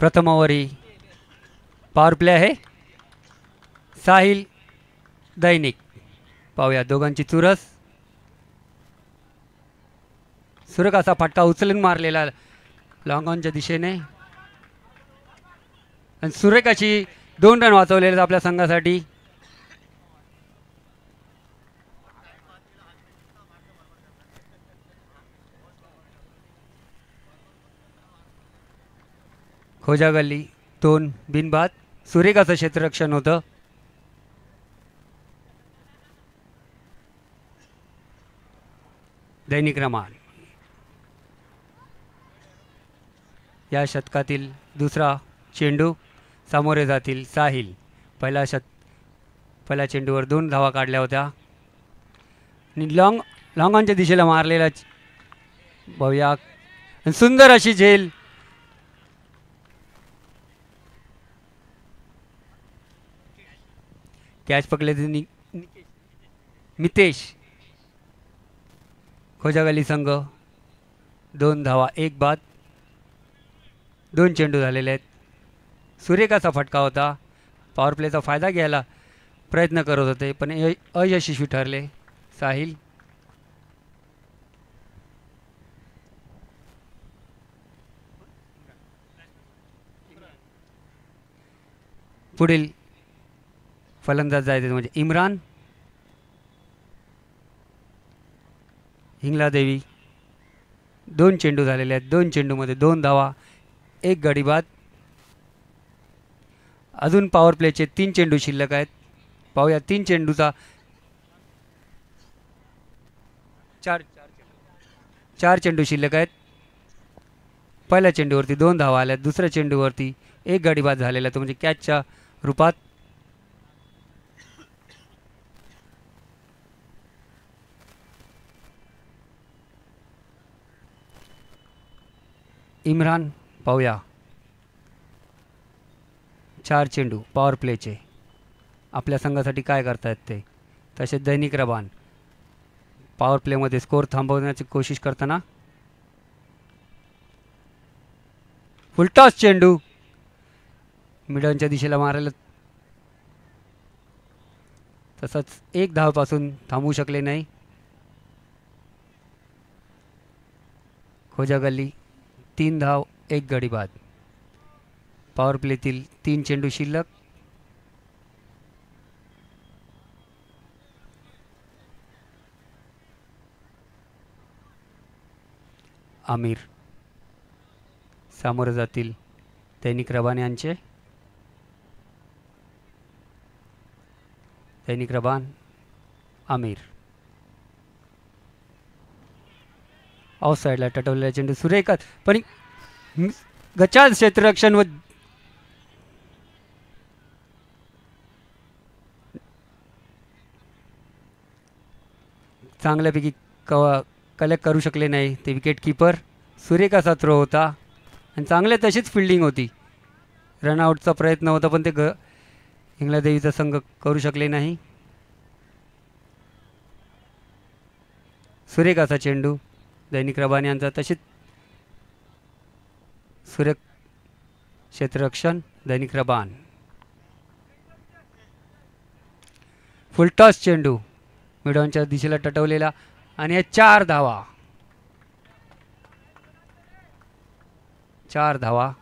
प्रथम ovary power play आहे साहिल दैनिक. पाहूया दोघांची चुरस. सुरेख असा फटका उचलून मारलेला लॉंग ऑनच्या दिशेने आणि सुरेख अशी 2 रन वाचवलेले आपल्या संघासाठी. खोजा गल्ली 2 बिनबाद. सुरेख असं क्षेत्ररक्षण होतं. दैनिक रमान या शतकातील दुसरा चेंडू. सामोरे जातील साहिल. पहिल्या चेंडूवर 2 धावा काढल्या होत्या आणि लॉंग ऑनच्या दिशेला मारलेला भव्या सुंदर अशी झेल. कॅच पकडले मितेश. खोजागली संघ 2 धावा 1 बाद. 2 चेंडू झालेले आहेत. सुरेखाचा फटका होता. पॉवर प्लेचा फायदा घ्यायला प्रयत्न करत होते पण अयशस्वी ठरले साहिल. पुढील फलंदाज जायचे म्हणजे इम्रान. हिंगलादेवी 2 चेंडू झालेले आहेत. 2 चेंडूमध्ये 2 धावा 1 गडी बाद. अजून पॉवर प्लेचे 3 चेंडू शिल्लक आहेत. पाहूया 3 चेंडूचा 4 चेंडू शिल्लक आहेत. पहिल्या चेंडूवरती 2 धावा आल्या. दुसऱ्या चेंडूवरती 1 गडी बाद झालेला तो म्हणजे कॅचच्या रूपात. इम्रान पाहूया 4 चेंडू पॉवर प्लेचे आपल्या संघासाठी काय करतायत ते. तसेच दैनिक रबान पॉवर प्लेमध्ये स्कोर थांबवण्याची कोशिश करताना. फुलटॉस चेंडू मिडनच्या दिशेला मारायला तसंच 1 धावपासून थांबवू शकले नाही. खोजा गल्ली 3 धाव 1 गडी बाद. पॉवर प्लेतील 3 चेंडू शिल्लक. आमिर सामोरे जातील दैनिक रबान यांचे. दैनिक रबान आमिर ऑफ साईडला टटवलेला चेंडू सुरेखात पण गचाळ क्षेत्ररक्षण व चांगल्यापैकी कलेक्ट करू शकले नाही ते विकेट कीपर. सुरेखाचा थ्रो होता आणि चांगले तशीच फिल्डिंग होती. रनआउटचा प्रयत्न होता पण ते हिंगलादेवीचा संघ करू शकले नाही. सुरेखाचा चेंडू दैनिक रबान यांचा तशीच सुरेख क्षेत्ररक्षण दैनिक रबान. फुलटॉस चेंडू मिडॉनच्या दिशेला टटवलेला आणि 4 धावा. 4 धावा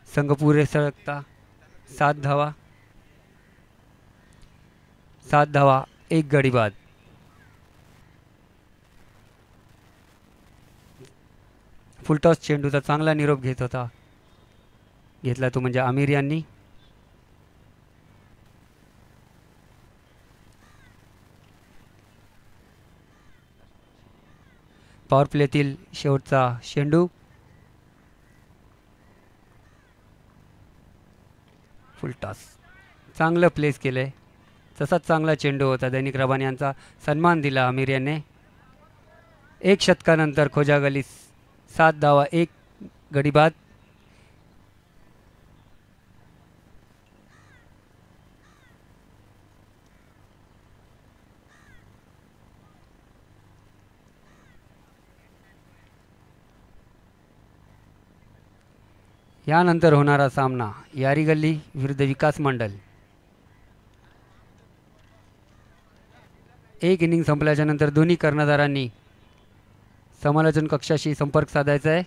संघ पुरे सरकता. 7 धावा 7 धावा 1 गडी बाद. फुलटॉस चेंडूचा चांगला निरोप घेतला तो म्हणजे आमिर यांनी. पॉवर प्लेतील शेवटचा चेंडू. फुलटॉस चांगलं प्लेस केलंय. तसाच चांगला चेंडू होता. दैनिक रबान यांचा सन्मान दिला आमिर यांनी. 1 शतकानंतर खोजा गली 7 धावा 1 गडी बाद. यानंतर होणारा सामना यारी गल्ली विरुद्ध विकास मंडल. एक इनिंग संपल्याच्या नंतर दोन्ही कर्णधारांनी समालोचन कक्षाशी संपर्क साधायचा आहे.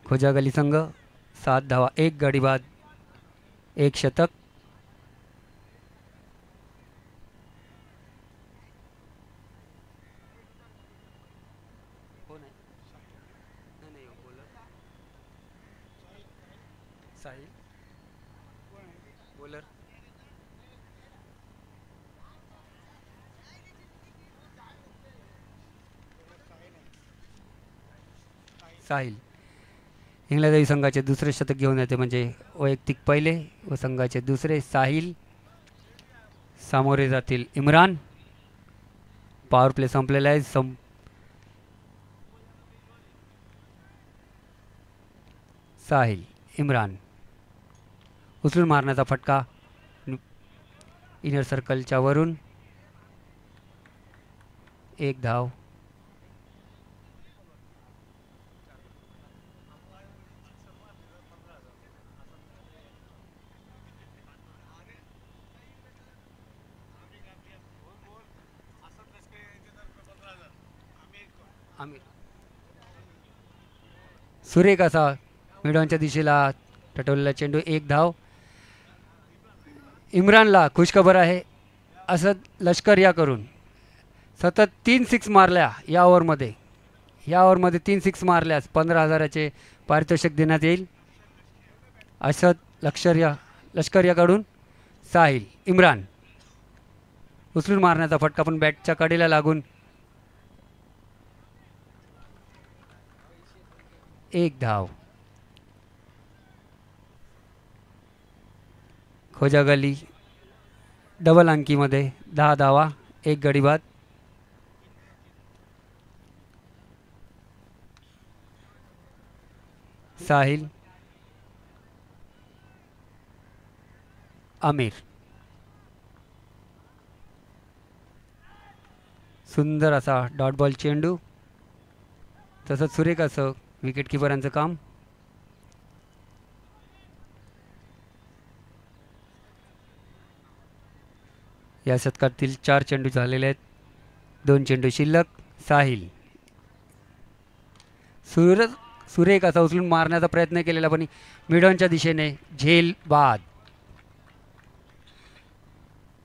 खोजा गली संघ 7 धावा 1 गडी बाद 1 शतक. साहिल इंग्लंड संघाचे दुसरे शतक घेऊन येते, म्हणजे वैयक्तिक पहिले व संघाचे दुसरे. साहिल सामोरे जातील इम्रान. पॉवर प्ले संपलेला आहे. साहिल इम्रान उचलून मारण्याचा फटका इनर सर्कलच्या वरून. 1 धाव. सुरेख असा मिडॉनच्या दिशेला टटवलेला चेंडू. 1 धाव. इम्रानला खुशखबर आहे. असद लष्कर या करून सतत 3 सिक्स मारल्या या ओव्हरमध्ये. 3 सिक्स मारल्यास 15,000चे पारितोषिक देण्यात येईल. असद लष्कर याकडून साहिल इम्रान उचलून मारण्याचा फटका पण बॅटच्या कडेला लागून 1 धाव. खोजा गली डबल अंकीमध्ये 10 धावा 1 गडी बाद. साहिल आमिर सुंदर असा डॉट बॉल चेंडू. तसंच सुरेख असं विकेट किपरांचं काम. या शतकातील 4 चेंडू झालेले आहेत. 2 चेंडू शिल्लक. साहिल सुरेख असा उचलून मारण्याचा प्रयत्न केलेला पण मिडॉनच्या दिशेने झेल बाद.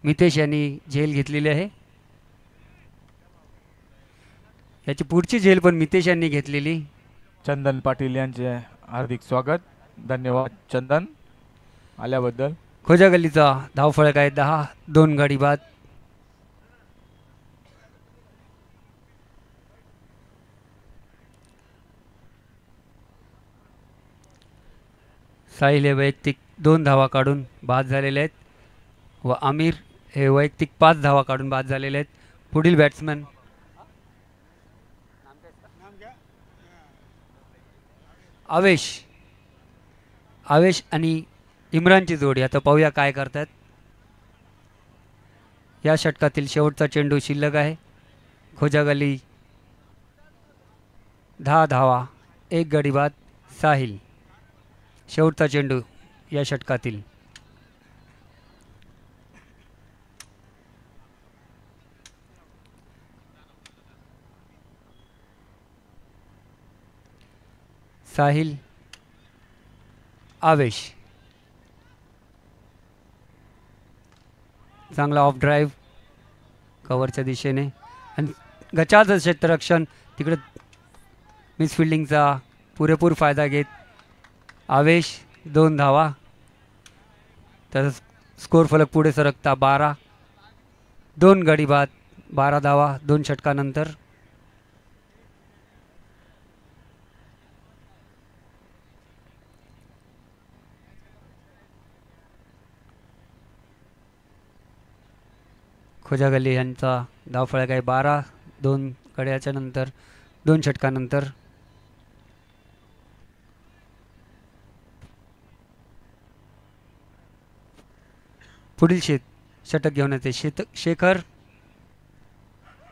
मितेश यांनी झेल घेतलेली आहे. याची पुढची झेल पण मितेश यांनी घेतलेली. चंदन पाटील यांचे हार्दिक स्वागत. धन्यवाद चंदन आल्याबद्दल. खोजा गल्लीचा धावफलक आहे 10. 2 गडी बाद. साहिल हे वैयक्तिक 2 धावा काढून बाद झालेले आहेत व आमिर हे वैयक्तिक 5 धावा काढून बाद झालेले आहेत. पुढील बॅट्समॅन आवेश आणि इम्रानची जोडी. आता पाहूया काय करतात. या षटकातील शेवटचा चेंडू शिल्लक आहे. खोजा गली 10 धावा 1 गडी बाद. साहिल शेवटचा चेंडू या षटकातील. साहिल आवेश चांगला ऑफ ड्राईव्ह कव्हरच्या दिशेने आणि गचाचं क्षेत्ररक्षण तिकडे मिसफिल्डिंगचा पुरेपूर फायदा घेत आवेश 2 धावा. तसंच स्कोर फलक पुढे सरकता 12. 2 गडी बाद 12 धावा 2 षटकानंतर. खोजा गल्ली यांचा धावफलक आहे 12. 2 गड्याच्या नंतर 2 षटकानंतर. पुढील षटक घेऊन येते शेखर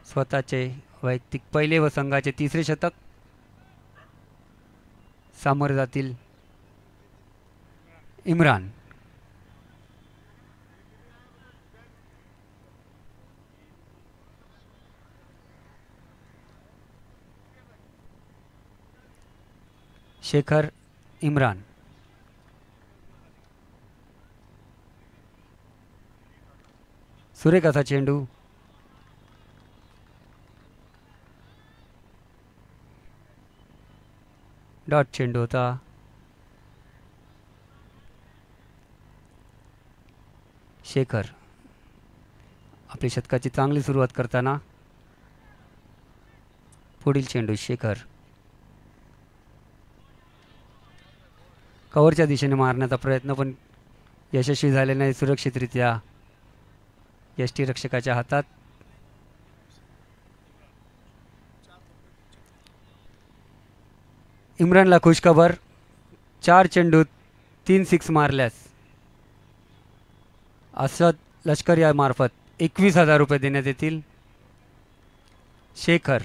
स्वतःचे वैयक्तिक पहिले व संघाचे तिसरे शतक सामोरे जातील इम्रान. शेखर इम्रान. सुरेख असा चेंडू. डॉट चेंडू होता. शेखर आपली शतकाची चांगली सुरुवात करताना पुढील चेंडू शेखर कव्हरच्या दिशेने मारण्याचा प्रयत्न पण यशस्वी झाले नाही. सुरक्षितरित्या यष्टीरक्षकाच्या हातात. इम्रानला खुशखबर. 4 चेंडूत 3 सिक्स मारल्यास असद लष्कर यामार्फत 21,000 रुपये देण्यात येतील. शेखर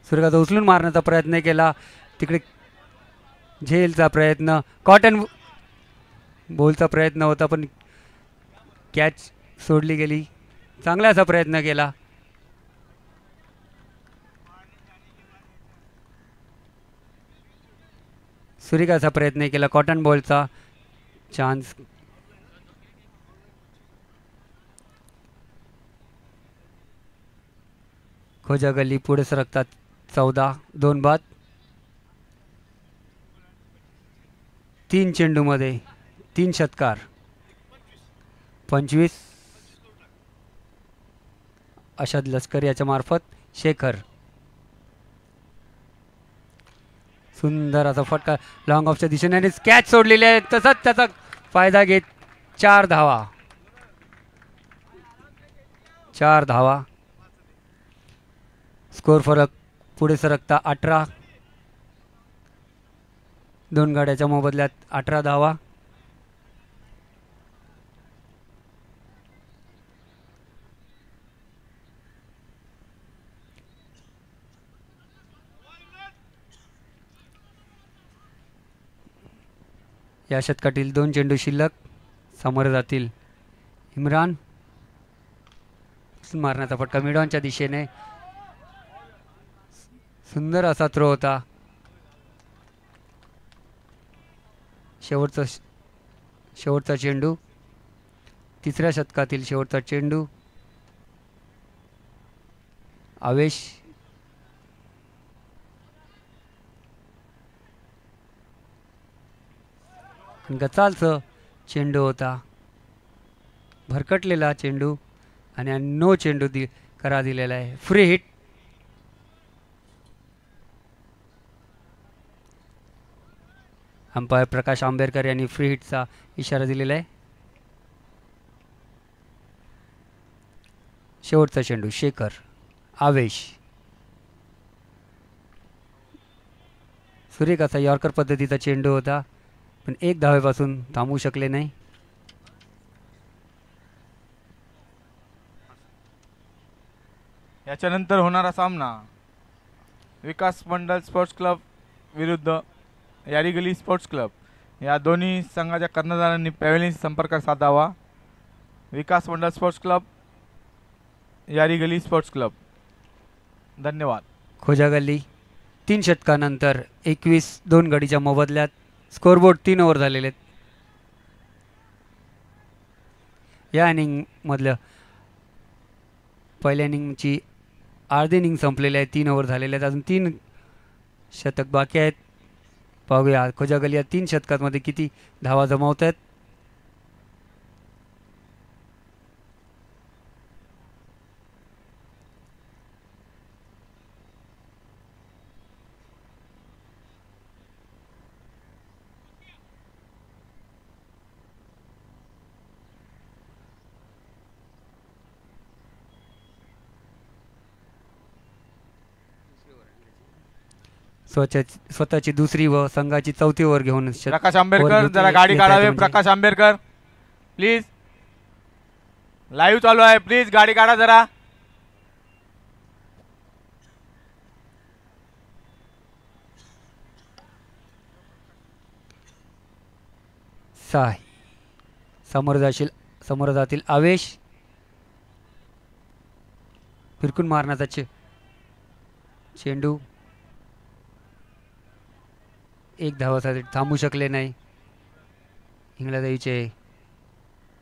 सुरेखाचा उचलून मारण्याचा प्रयत्न केला. तिकडे झेलचा प्रयत्न. कॉटन बॉलचा प्रयत्न होता पण कॅच सोडली गेली. चांगला असा प्रयत्न केला. सुरेखाचा प्रयत्न केला. कॉटन बॉलचा चान्स. खोजा गल्ली पुढे सरकतात. 14 2 बाद. 3 चेंडूमध्ये 3 षटकार. 25 अशद लष्कर याच्या मार्फत. शेखर सुंदर असा फटका लॉंग ऑफच्या दिशेने आणि कॅच सोडलेले आहे. तसाच त्याचा फायदा घेत 4 धावा. 4 धावा. स्कोर फरक पुढे सरकता 18. 2 गाड्याच्या मोबदल्यात 18 धावा. या षटकातील 2 चेंडू शिल्लक. समोर जातील इम्रान. मारण्याचा फटका मिडॉनच्या दिशेने. सुंदर असा थ्रो होता. शेवटचा चेंडू. तिसऱ्या षटकातील शेवटचा चेंडू. आवेश गचालचं चेंडू होता. भरकटलेला चेंडू आणि नो चेंडू करा दिलेला आहे. Free hit. Umpire Prakash Ambedkar यांनी फ्री हिटचा इशारा दिलेला आहे. शेवटचा चेंडू शेखर. आवेश. सुरेखाचा यॉर्कर पद्धतीचा चेंडू होता पण 1 धावेपासून थांबवू शकले नाही. याच्यानंतर होणारा सामना विकास मंडल स्पोर्ट्स क्लब विरुद्ध यारीगली स्पोर्ट्स क्लब. या दोन्ही संघाच्या कर्णधारांनी पॅव्हेलियनशी संपर्क साधावा. विकास मंडल स्पोर्ट्स क्लब, यारीगली स्पोर्ट्स क्लब. धन्यवाद. खोजा गल्ली 3 षटकानंतर 21 2 गडीच्या मोबदल्यात. स्कोरबोर्ड 3 ओव्हर झालेले आहेत. या इनिंगमधलं पहिल्या इनिंगची अर्धी इनिंग संपलेली आहे. 3 ओव्हर झालेले आहेत. अजून 3 षटक बाकी आहेत. पाहूया खोजा गल्ली या 3 षटकांमध्ये किती धावा जमावत आहेत. स्वतःची दुसरी व संघाची चौथी ओव्हर घेऊन प्रकाश आंबेडकर जरा गाडी काढावे. प्रकाश आंबेडकर प्लीज लाईव्ह चालू आहे, प्लीज गाडी काढा जरा. साही समोर जातील आवेश. फिरकून मारण्याचा चेंडू एक धावासाठी थांबू शकले नाही इंग्लंदेवीचे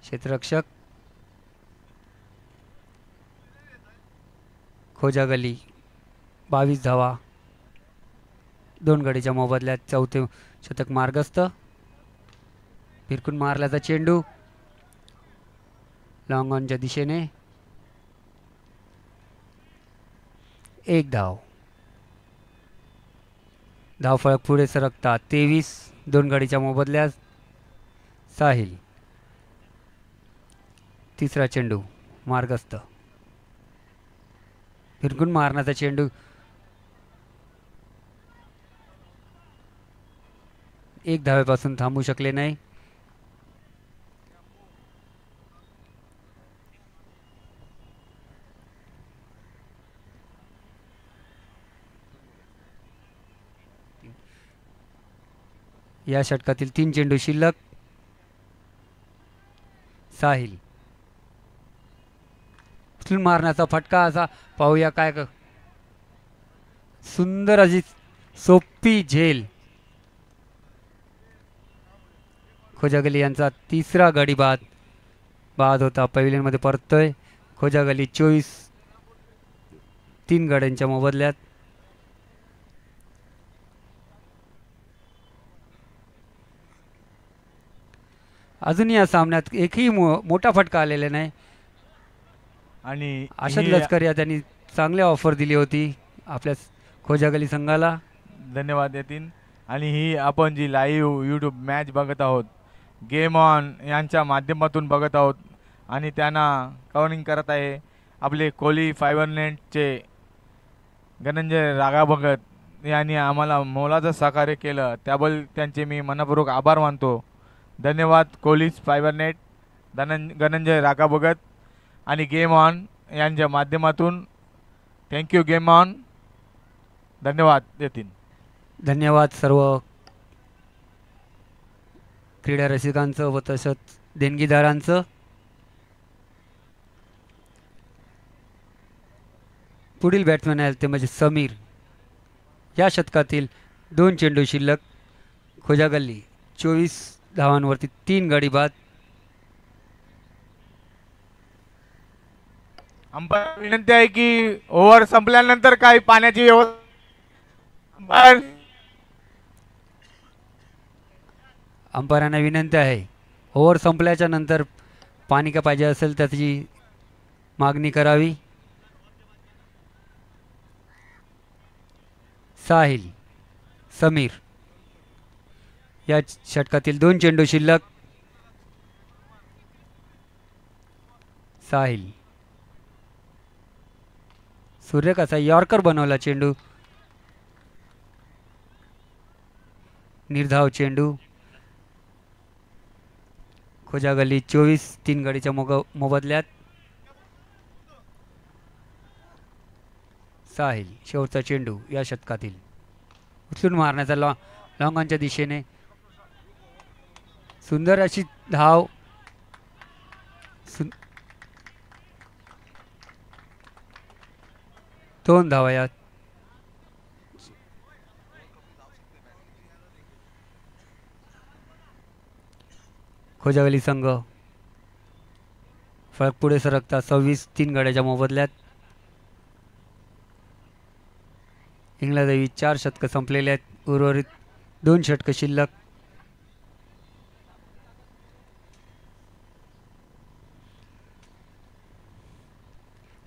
क्षेत्ररक्षक. खोजा गली 22 धावा, 2 गडीच्या मोबदल्यात चौथे शतक मार्गस्थ. फिरकून मारल्याचा चेंडू लॉंग ऑनच्या दिशेने. एक धाव. धावफलक पुढे सरकता 23, 2 गडीच्या मोबदल्यात साहिल. तिसरा चेंडू मार्गस्थ. फिरकून मारण्याचा चेंडू एक धावेपासून थांबू शकले नाही. या षटकातील 3 चेंडू शिल्लक. साहिल उचलून मारण्याचा फटका असा पाहूया काय सुंदर अशी सोपी झेल. खोजागली यांचा तिसरा गडी बाद होता पॅव्हिलियनमध्ये परतोय. खोजागली 24, 3 गड्यांच्या मोबदल्यात. अजूनही या सामन्यात एकही मोठा फटका आलेला नाही. आणि आशद लष्करी त्यांनी चांगली ऑफर दिली होती आपल्या खोजागली संघाला. धन्यवाद येतील. आणि ही आपण जी लाईव्ह यूट्यूब मॅच बघत आहोत, गेम ऑन यांच्या माध्यमातून बघत आहोत. आणि त्यांना कव्हरिंग करत आहे आपले कोहली फायबरनेटचे धनंजय रागा भगत यांनी आम्हाला मोलाचं सहकार्य केलं, त्याबद्दल त्यांचे मी मनपूर्वक आभार मानतो. धन्यवाद कोहली फायबरनेट, धनंजय रागा भगत आणि गेम ऑन यांच्या माध्यमातून. Thank you game on. धन्यवाद येतील. धन्यवाद सर्व क्रीडा रसिकांचं व तसंच देणगीदारांचं. पुढील बॅट्समॅन आहे ते म्हणजे समीर. या शतकातील 2 चेंडू शिल्लक. खोजागल्ली 24 धावांवरती 3 गडी बाद. अंपायर विनंती आहे की ओव्हर संपल्यानंतर काही पाण्याची व्यवस्था. अंपायरांना विनंती आहे ओव्हर संपल्याच्या नंतर पाणी का पाहिजे असेल त्याची मागणी करावी. साहिल समीर या षटकातील 2 चेंडू शिल्लक. साहिल सूर्यकाचा यॉर्कर बनवला चेंडू. निर्धाव चेंडू. खोजागली 24, 3 गडीच्या मोबदल्यात. साहिल शेवटचा चेंडू या षटकातील. उचलून मारण्याचा लॉंग ऑनच्या दिशेने. सुंदर अशी धाव. 2 धावा यात. खोजागली संघ फलक पुढे सरकता 26, 3 गड्याच्या मोबदल्यात. इंग्लंदेवी 4 शतकं संपलेले आहेत. उर्वरित 2 षटकं शिल्लक.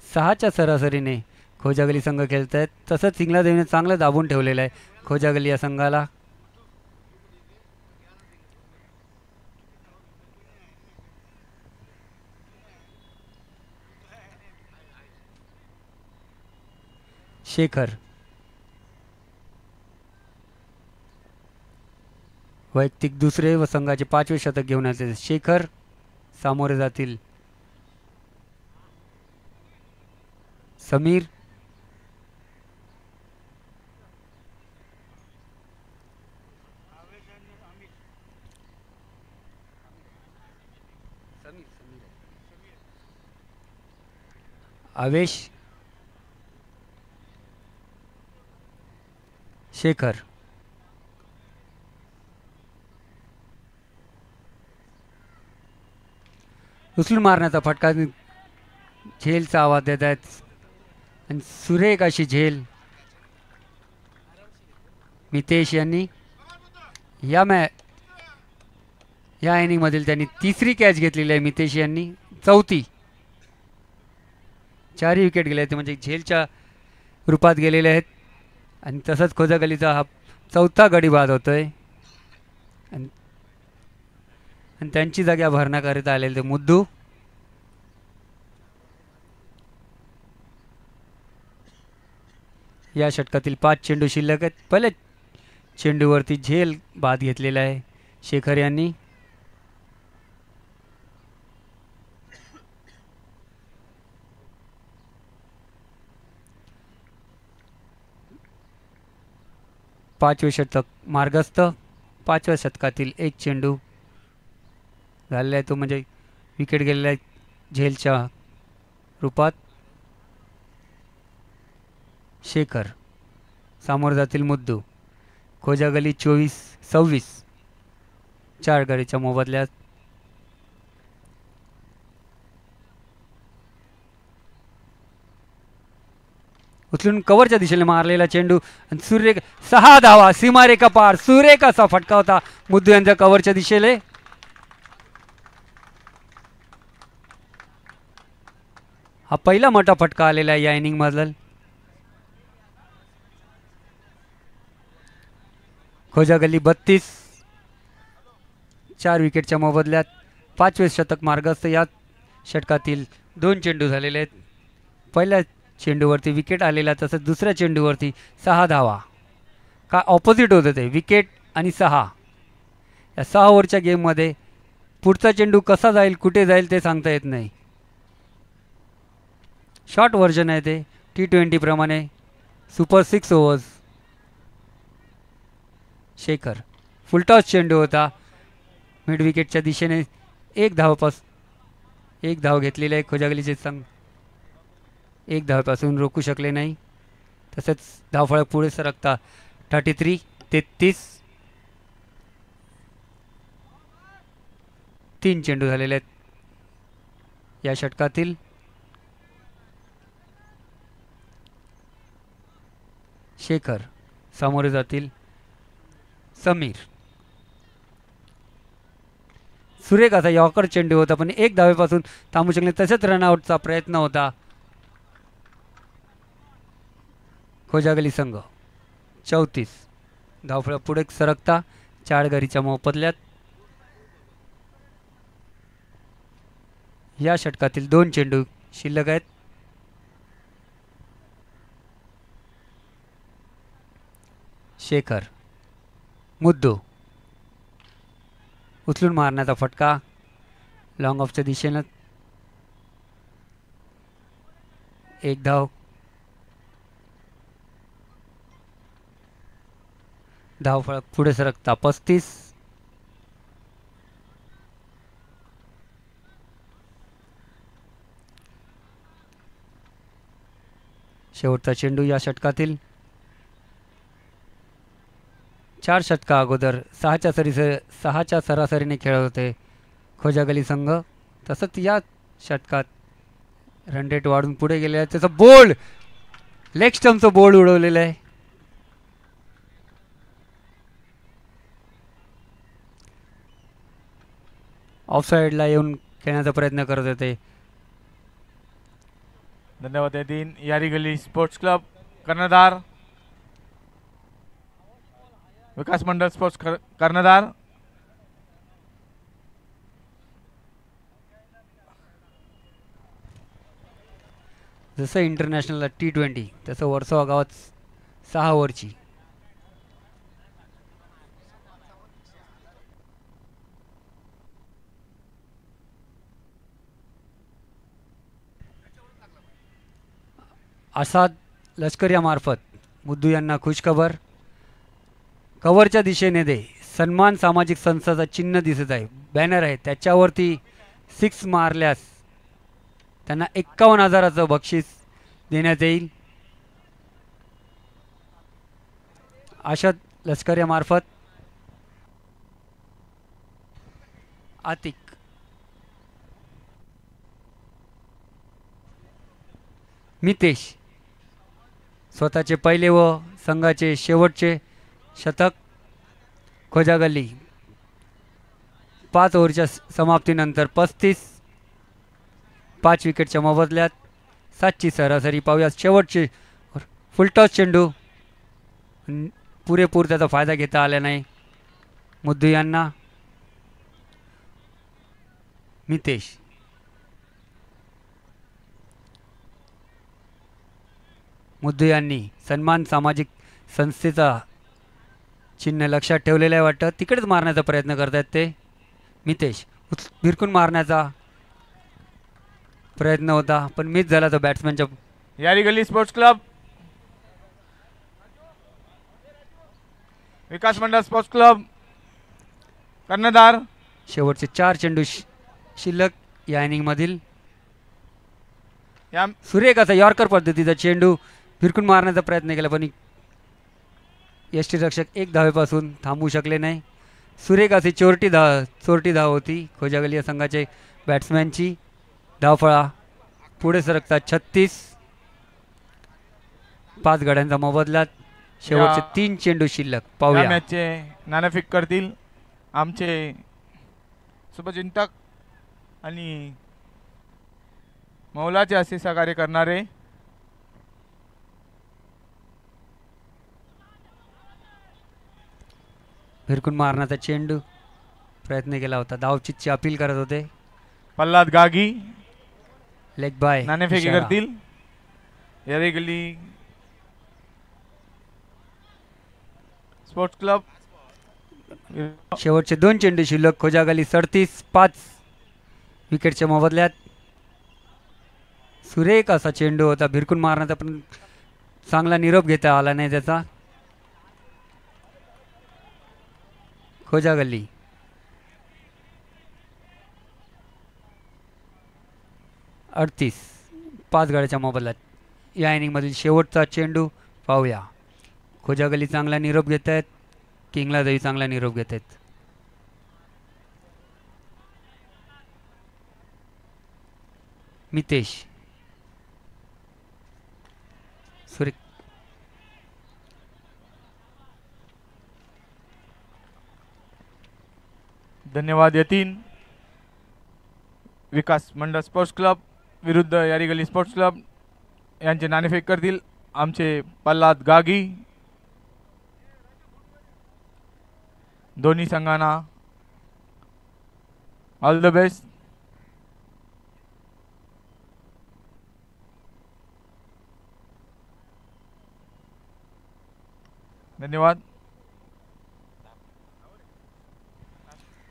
सहाच्या सरासरीने खोजागली संघ खेळत आहेत. तसंच इंग्लंदेवीने चांगलं दाबून ठेवलेलं आहे खोजागली या संघाला. शेखर वैयक्तिक दुसरे व संघाचे 5वे शतक घेऊन आले. शेखर सामोरे जातील समीर. आवेश. शेखर. उचलून मारण्याचा फटका. झेलचा आवाज देत आहेत आणि सुरेख अशी झेल मितेश यांनी. या इनिंगमधील त्यांनी तिसरी कॅच घेतलेली आहे मितेश यांनी, चौथी. 4 विकेट गेले आहेत म्हणजे झेलच्या रूपात गेलेले आहेत. आणि तसंच खोजागलीचा हा चौथा गडी बाद होतोय. आणि त्यांची जागा भरण्याकरिता आलेले ते मुद्दू. या षटकातील 5 चेंडू शिल्लक आहेत. पहिल्या चेंडूवरती झेल बाद घेतलेला आहे शेखर यांनी. पाचवे षटक मार्गस्थ. 5व्या षटकातील एक चेंडू झालेला आहे तो म्हणजे विकेट गेलेला आहे झेलच्या रूपात. शेखर सामोर जातील मुद्दू. खोजागली 24-26 4 गडीच्या मोबदल्यात. उचलून कव्हरच्या दिशेने मारलेला चेंडू आणि सुरेख 6 धावा, सीमारेखा पार. सुरेख असा फटका होता मुद्दू यांच्या कव्हरच्या दिशेने. हा पहिला मोठा फटका आलेला आहे या इनिंग मधला. खोजागली 32 4 विकेटच्या मोबदल्यात. 5वे षटक मार्गस्थ. या षटकातील 2 चेंडू झालेले आहेत. पहिल्या चेंडूवरती विकेट आलेला, तसंच दुसऱ्या चेंडूवरती 6 धावा. का ऑपोजिट होतं ते, विकेट आणि 6. या 6 ओव्हरच्या गेममध्ये पुढचा चेंडू कसा जाईल, कुठे जाईल ते सांगता येत नाही. शॉर्ट व्हर्जन आहे ते T20 प्रमाणे. Super 6 overs. शेखर फुलटॉस चेंडू होता मिड विकेटच्या दिशेने. एक धाव घेतलेली आहे खोजागलीचे संघ. 1 धावेपासून रोखू शकले नाही. तसेच धावफळक पुढे सरकता 33-33. 3 चेंडू झालेले आहेत या षटकातील. शेखर सामोरे जातील समीर. सुरेख असा यॉर्कर चेंडू होता पण 1 धावेपासून थांबू शकले. तसेच रनआउटचा प्रयत्न होता खोजागली संघ. 34 धावफळक पुढे सरकता 4 गडीच्या मोबदल्यात. या षटकातील 2 चेंडू शिल्लक आहेत. शेखर मुद्दू. उचलून मारण्याचा फटका लॉंग ऑफच्या दिशेनं. 1 धाव. धावफळक पुढे सरकता 35. शेवटचा चेंडू या षटकातील. 4 षटका अगोदर 6च्या सरासरीने खेळत होते खोजागली संघ. तसंच या षटकात रन रेट वाढून पुढे गेले आहे. त्याचं बोल्ड लेग स्टम्पचं बोल्ड उडवलेलं आहे. ऑफ साईडला येऊन खेळण्याचा प्रयत्न करत होते. धन्यवाद दिन. यारीगली स्पोर्ट्स क्लब कर्णधार, विकास मंडळ स्पोर्ट्स कर्णधार, जसं इंटरनॅशनलला T20 तसं वर्सोवा गावात 6 ओव्हरची. आसाद लष्कर यामार्फत मुद्दू यांना खुशखबर. कव्हरच्या दिशेने दे सन्मान सामाजिक संस्थाचा चिन्ह दिसत आहे, बॅनर आहे, त्याच्यावरती 6 मारल्यास त्यांना 51,000चं बक्षीस देण्यात येईल. आसाद लष्कर यामार्फत आतिक मितेश स्वतःचे पहिले व संघाचे शेवटचे शतक. खोजागल्ली 5 ओव्हरच्या समाप्तीनंतर 35, 5 विकेटच्या मोबदल्यात 7ची सरासरी. पाहूया शेवटचे फुलटॉस चेंडू, पुरेपूर त्याचा फायदा घेता आला नाही मुद्दू यांना. मितेश मुद्दू यांनी सन्मान सामाजिक संस्थेचा चिन्ह लक्षात ठेवलेलं आहे वाटतं, तिकडेच मारण्याचा प्रयत्न करतात ते. मितेश भिरकून मारण्याचा प्रयत्न होता पण मिस झाला तो बॅट्समॅनच्या. यारी गल्ली स्पोर्ट्स क्लब, विकास मंडळ स्पोर्ट्स क्लब कर्णधार. शेवटचे 4 चेंडू शिल्लक या इनिंगमधील. या सुरेख असा यॉर्कर पद्धतीचा चेंडू भिरकून मारण्याचा प्रयत्न केला पण यष्टीरक्षक 1 धावेपासून थांबवू शकले नाही. सुरेख अशी चोरटी धाव होती खोजागली या संघाचे बॅट्समॅनची. धावफळा पुढे सरकतात 36, 5 गड्यांचा मोबदल्यात. शेवटचे 3 चेंडू शिल्लक. पाहूया मॅचचे नाणेफेक करतील आमचे शुभचिंतक आणि मौलाचे असे सहकार्य करणारे भिरकून मारण्याचा चेंडू प्रयत्न केला होता, धावचीतची अपील करत होते. पल्लाद गागी लेग बाय नाणेफेकी करतील. यारी गल्ली स्पोर्ट्स क्लब. शेवटचे 2 चेंडू शिल्लक. खोजागली 37, 5 विकेटच्या मोबदल्यात. सुरेख असा चेंडू होता, भिरकून मारण्याचा पण चांगला निरोप घेता आला नाही त्याचा. खोजागल्ली अडतीस, 5 गड्याच्या मोबदल्यात. या इनिंगमधील शेवटचा चेंडू पाहूया. खोजागल्ली चांगला निरोप घेत आहेत, किंगला देवी चांगला निरोप घेत आहेत. मितेश सुरेख धन्यवाद. यतीन विकास मंडळ स्पोर्ट्स क्लब विरुद्ध यारी गल्ली स्पोर्ट्स क्लब यांचे नाणेफेक करतील आमचे पल्लाद गागी. दोन्ही संघांना ऑल द बेस्ट. धन्यवाद.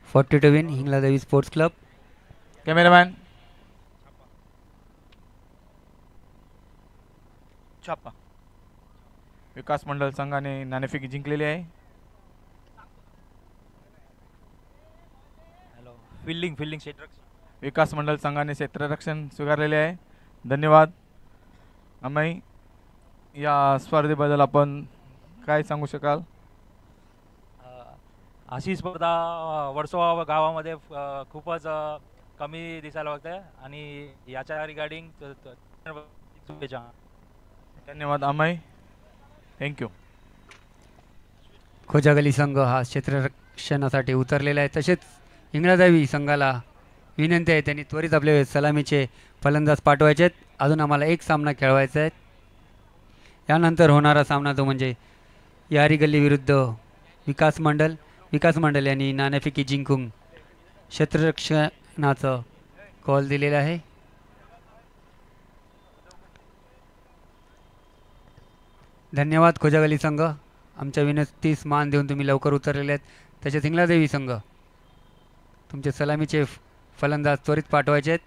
40 to win हिंगला देवी स्पोर्ट्स क्लब. कॅमेरामॅन छापा. विकास मंडळ संघाने नाणेफेकी जिंकलेली आहे. फिल्डिंग क्षेत्ररक्षण. विकास मंडळ संघाने क्षेत्ररक्षण स्वीकारलेले आहे. धन्यवाद. अमय, या स्पर्धेबद्दल आपण काय सांगू शकाल? अशी स्पर्धा वर्सोवा गावामध्ये खूपच कमी दिसायला बघते आणि याच्या रिगार्डिंग शुभेच्छा. धन्यवाद अमय. थँक्यू. खोजागली संघ हा क्षेत्ररक्षणासाठी उतरलेला आहे. तसेच इंग्रजावी संघाला विनंती आहे त्यांनी त्वरित आपले सलामीचे फलंदाज पाठवायचे आहेत. अजून आम्हाला 1 सामना खेळवायचा आहे. यानंतर होणारा सामना तो म्हणजे यारी गल्ली विरुद्ध विकास मंडळ. विकास मंडळ यांनी नाणेफेकी जिंकून क्षेत्ररक्षणाचं कॉल दिलेला आहे. धन्यवाद खोजागली संघ, आमच्या विनंतीस मान देऊन तुम्ही लवकर उतरलेले आहेत. तसेच हिंगलादेवी संघ तुमचे सलामीचे फलंदाज त्वरित पाठवायचे आहेत.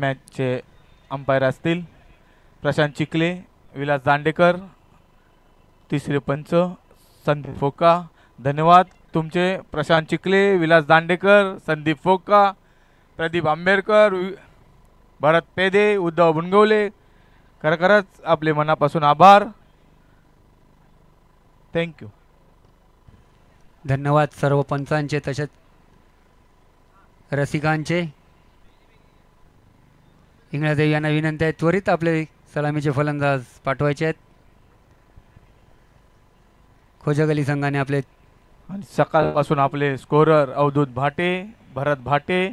मॅचचे अंपायर असतील प्रशांत चिखले, विलास दांडेकर, तिसरे पंच संदीप फोका. धन्यवाद तुमचे प्रशांत चिखले, विलास दांडेकर, संदीप फोका, प्रदीप आंबेडकर, भरत पेदे, उद्धव बुनगवले. खरखरच आपले मनापासून आभार. थँक्यू. धन्यवाद सर्व पंचांचे तसेच रसिकांचे. इंगळदेवी यांना विनंती आहे त्वरित आपले सलामीचे फलंदाज पाठवायचे आहेत. खोजगली संघाने आपले आणि सकाळपासून आपले स्कोरर अवधूत भाटे, भरत भाटे.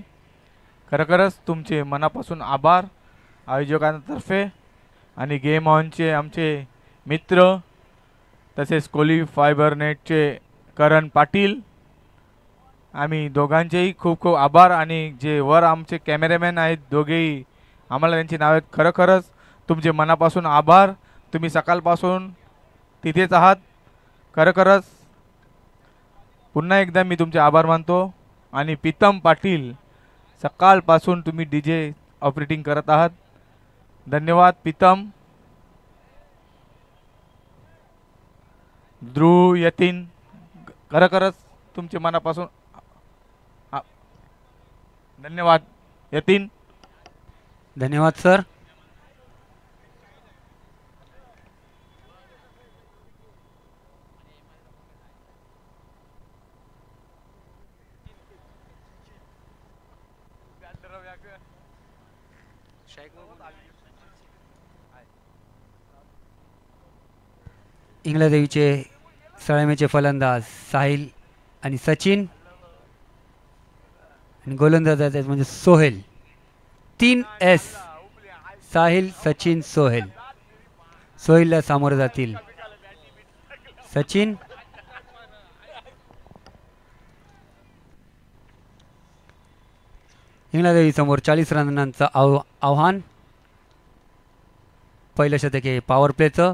खरखरच तुमचे मनापासून आभार आयोजकांतर्फे आणि गेम ऑनचे आमचे मित्र तसेच कोली फायबर नेटचे करण पाटील. आम्ही दोघांचेही खूप खूप आभार. आणि जे वर आमचे कॅमेरामॅन आहेत दोघेही, आम्हाला त्यांची नावे खरखरच तुमचे मनापासून आभार. तुम्ही सकाळपासून तिथेच आहात. खरखरच पुन्हा एकदा मी तुमचे आभार मानतो. आणि प्रीतम पाटील सकाळपासून तुम्ही DJ ऑपरेटिंग करत आहात. धन्यवाद प्रीतम. ध्रुव, यतीन, खरखरच तुमचे मनापासून धन्यवाद. यतीन. धन्यवाद सर. इंगळदेवीचे सलामीचे फलंदाज साहिल आणि सचिन आणि गोलंदाज आहेत म्हणजे सोहेल. 3S साहिल, सचिन, सोहेल. सोहेलला सामोरे जातील सचिन. इंगळदेवी समोर 40 रनांचं आव्हान. पहिलं शतक आहे पॉवर प्लेचं.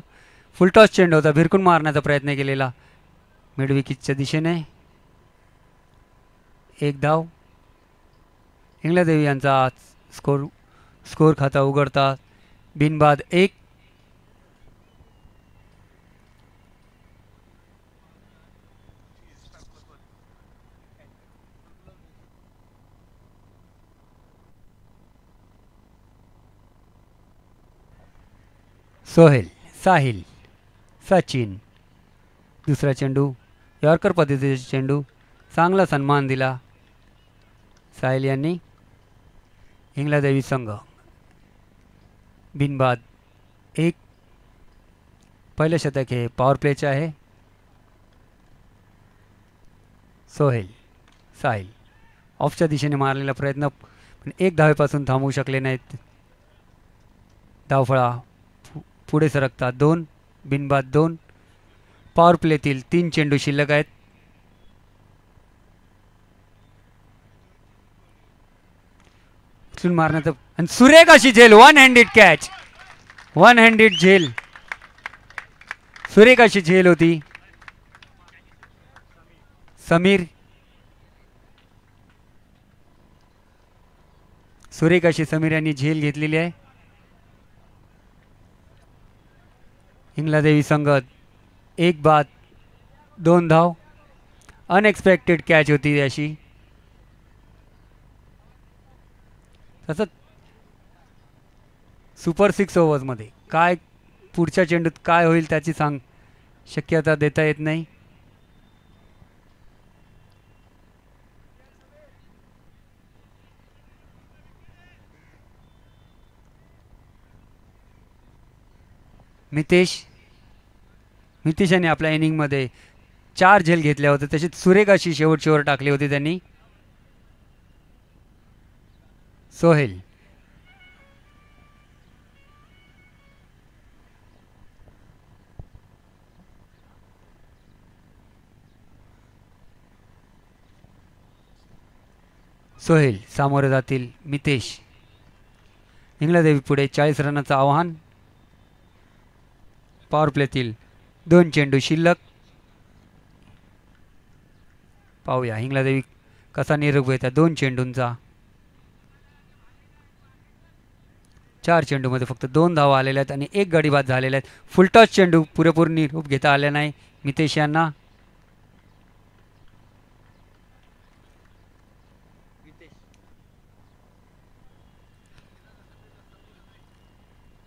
फुलटॉस चेंडू होता, भिरकून मारण्याचा प्रयत्न केलेला मिड विकेटच्या दिशेने. एक धाव. इंगळदेवी यांचा स्कोर खाता उघडता बिनबाद 1. सोहेल, साहिल, सचिन. दुसरा चेंडू यॉर्कर पद्धतीचा चेंडू. चांगला सन्मान दिला साहिल यांनी. इंगळदेवी संघ बिनबाद 1. पहिलं शतक हे पॉवर प्लेचे आहे. सोहेल, साहिल ऑफच्या दिशेने मारलेला प्रयत्न पण 1 धावेपासून थांबवू शकले नाहीत. धावफळा पुढे सरकतात 2. बिनबाद 2. पॉवर प्लेतील 3 चेंडू शिल्लक आहेत. उचलून मारण्याचं आणि सुरेख अशी झेल. 1 हँडेड कॅच. 1 हँडेड झेल. सुरेख अशी झेल होती. समीर. सुरेख अशी समीर यांनी झेल घेतलेली आहे. इंगळदेवी संघ 1 बाद 2 धाव. अनएक्सपेक्टेड कॅच होती अशी. तसंच सुपर 6 ओव्हर्समध्ये काय पुढच्या चेंडूत काय होईल त्याची शक्यता देता येत नाही. मितेश यांनी आपल्या इनिंगमध्ये 4 झेल घेतल्या होत्या. तसेच सुरेख अशी शेवट टाकली होती त्यांनी. सोहेल. सोहेल सामोरे जातील मितेश. इंगळदेवी पुढे 40 रनाचं आव्हान. पॉवर प्लेतील 2 चेंडू शिल्लक. पाहूया इंगळदेवी कसा निरोप घेता 2 चेंडूंचा. 4 चेंडूमध्ये फक्त 2 धावा आलेल्या आहेत आणि 1 गडी बाद झालेल्या आहेत. फुलटॉस चेंडू पुरेपूर निरोप घेता आला नाही मितेश यांना.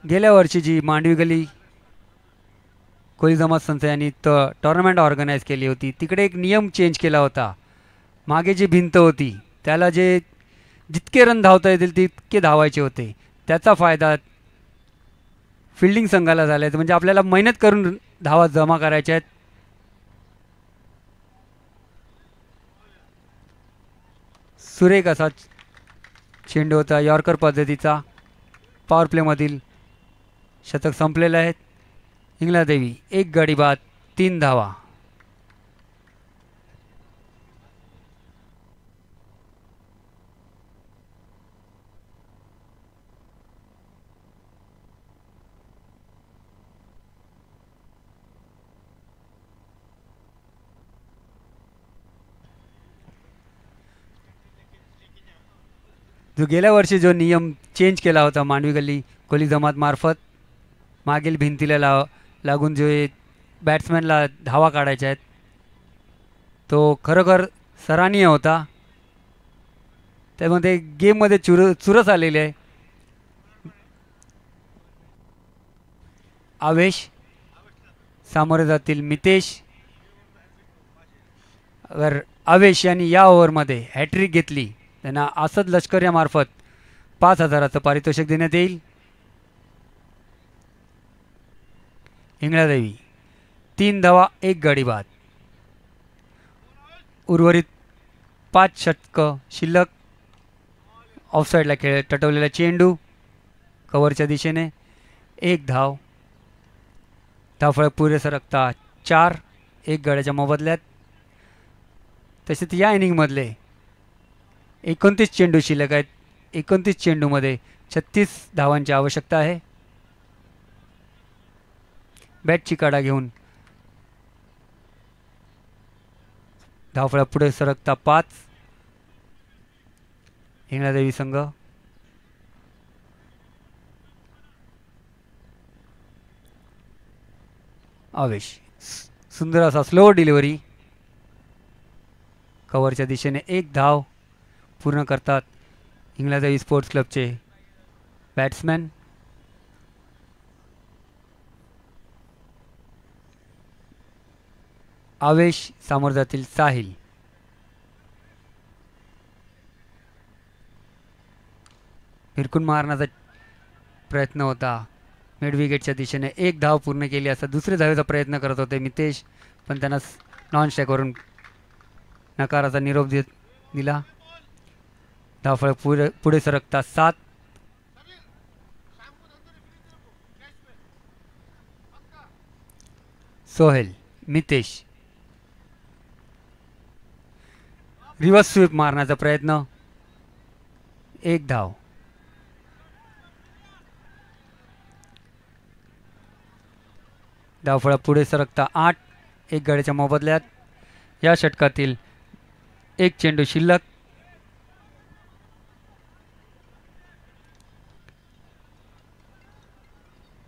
गेल्या वर्षी जी मांडवी गली कोळी जमात संस्था यांनी टुर्नामेंट ऑर्गनाईज केली होती, तिकडे एक नियम चेंज केला होता. मागे जी भिंत होती त्याला जितके रन धावता येतील तितके धावायचे होते. त्याचा फायदा फिल्डिंग संघाला झाला आहे. म्हणजे आपल्याला मेहनत करून धावा जमा करायच्या आहेत. सुरेख असा चेंडू होता यॉर्कर पद्धतीचा. पॉवर प्लेमधील शतक संपलेलं आहे. इंगलादेवी 1 गडी बाद 3 धावा. जो गेल्या वर्षी जो नियम चेंज केला होता मांडवी गल्ली कोली जमात मार्फत, मागील भिंतीला लागून जो बॅट्समॅनला धावा काढायच्या आहेत, तो खरोखर सराहनीय होता. त्यामध्ये गेममध्ये चुरस आलेली आहे. आवेश सामोरे जातील मितेश. अगर आवेश यांनी या ओव्हरमध्ये हॅट्रिक घेतली त्यांना असद लष्कर यामार्फत 5,000चं पारितोषिक देण्यात येईल. इंगळादेवी 3 धावा 1 गडी बाद. उर्वरित 5 षटकं शिल्लक. ऑफसाईडला टटवलेला चेंडू कव्हरच्या दिशेने. 1 धाव. धावफलक पुरे सरकता 4 1 गड्याच्या मोबदल्यात. तसेच या इनिंगमधले 29 चेंडू शिल्लक आहेत. 29 चेंडूमध्ये 36 धावांची आवश्यकता आहे. बॅटची काढा घेऊन धावफलक पुढे सरकता 5 इंगळादेवी संघ. आवेश सुंदर असा स्लो डिलिव्हरी कव्हरच्या दिशेने. 1 धाव पूर्ण करतात इंगळादेवी स्पोर्ट्स क्लबचे बॅट्समॅन. आवेश सामोर जातील साहिल. फिरकून मारण्याचा प्रयत्न होता मिड विकेटच्या दिशेने. 1 धाव पूर्ण केली. असा दुसऱ्या धावेचा प्रयत्न करत होते मितेश, पण त्यांना नॉन स्ट्राईकवरून नकाराचा निरोप दिला. धावफलक पुढे सरकता 7. सोहेल मितेश रिव्हर्स स्वीप मारण्याचा प्रयत्न. 1 धाव. धावफलक पुढे सरकता 8 1 गड्याच्या मोबदल्यात. या षटकातील 1 चेंडू शिल्लक.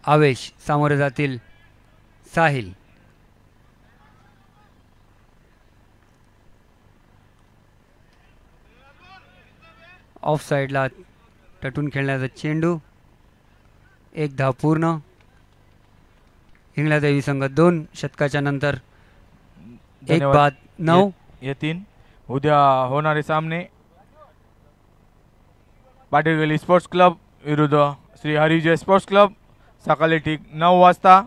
आवेश सामोरे जातील साहिल. ऑफ साईडला टटून खेळण्याचा चेंडू. 1 धाव पूर्ण. इंगळादेवी संघ 2 षटकाच्या नंतर 1 बाद 9 येतील. उद्या होणारे सामने पाटील गली स्पोर्ट्स क्लब विरुद्ध श्री हरिविजय स्पोर्ट्स क्लब सकाळी ठीक 9 वाजता.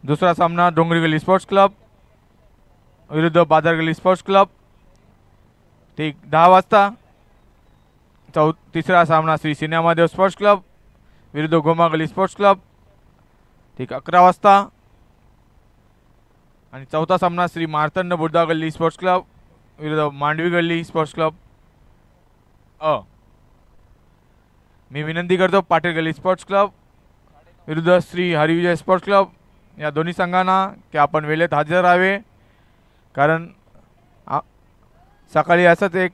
दुसरा सामना डोंगरी गली स्पोर्ट्स क्लब विरुद्ध बाजार गली स्पोर्ट्स क्लब ठीक 10 वाजता. तिसरा सामना श्री सिनेमादेव स्पोर्ट्स क्लब विरुद्ध गोमा गली स्पोर्ट्स क्लब ठीक 11 वाजता. आणि चौथा सामना श्री मार्तंड बुद्धा गल्ली स्पोर्ट्स क्लब विरुद्ध मांडवी गल्ली स्पोर्ट्स क्लब मी विनंती करतो पाटील गल्ली स्पोर्ट्स क्लब विरुद्ध श्री हरिविजय स्पोर्ट्स क्लब या दोन्ही संघांना की आपण वेळेत हजर राहावे, कारण सकाळी असंच एक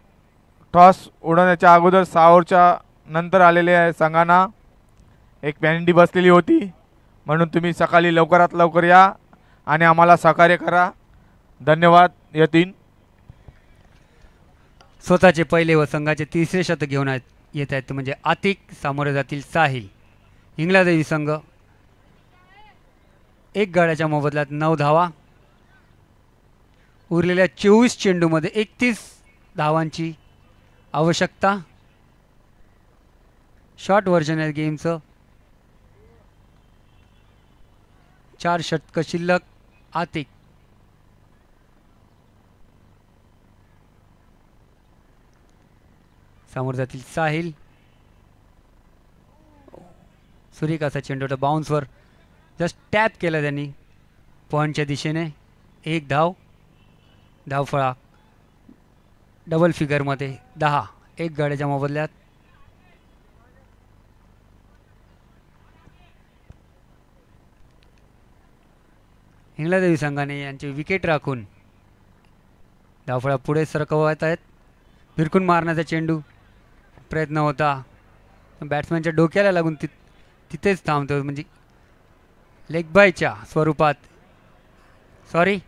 टॉस उडवण्याच्या अगोदर 6 ओव्हरच्या नंतर आलेल्या संघांना एक पॅनिटी बसलेली होती, म्हणून तुम्ही सकाळी लवकरात लवकर या आणि आम्हाला सहकार्य करा. धन्यवाद. यतीन. स्वतःचे पहिले व संघाचे तिसरे शतक घेऊन येत आहेत म्हणजे आतिक, सामोरे जातील साहिल. इंग्लादेवी संघ एक गाड्याच्या मोबदल्यात 9 धावा. उरलेल्या 24 चेंडूमध्ये 31 धावांची आवश्यकता. शॉर्ट व्हर्जन आहे गेमचं. 4 षटकं शिल्लक. आतिक समोर जातील साहिल. सूर्यकाचा चेंडू बाउन्सवर जस्ट टॅप केला त्यांनी पॉईंटच्या दिशेने. 1 धाव. धावफळा डबल फिगरमध्ये 10 एक गाड्याच्या मोबदल्यात. इंग्लादेवी संघाने यांची विकेट राखून धावफळा पुढे सरकवत आहेत. भिरकून मारण्याचा चेंडू प्रयत्न होता, बॅट्समॅनच्या डोक्याला लागून तिथेच थांबतो, म्हणजे लेग बायच्या स्वरूपात. सॉरी.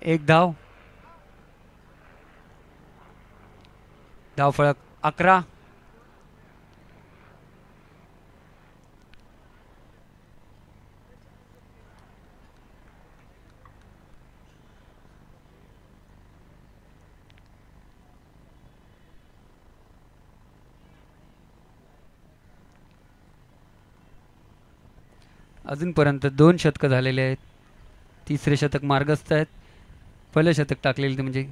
1 धाव. धावफळक 11. अजूनपर्यंत 2 शतकं झालेले आहेत. तिसरे शतक मार्गस्थ आहेत. पहिलं शतक टाकलेलं ते म्हणजे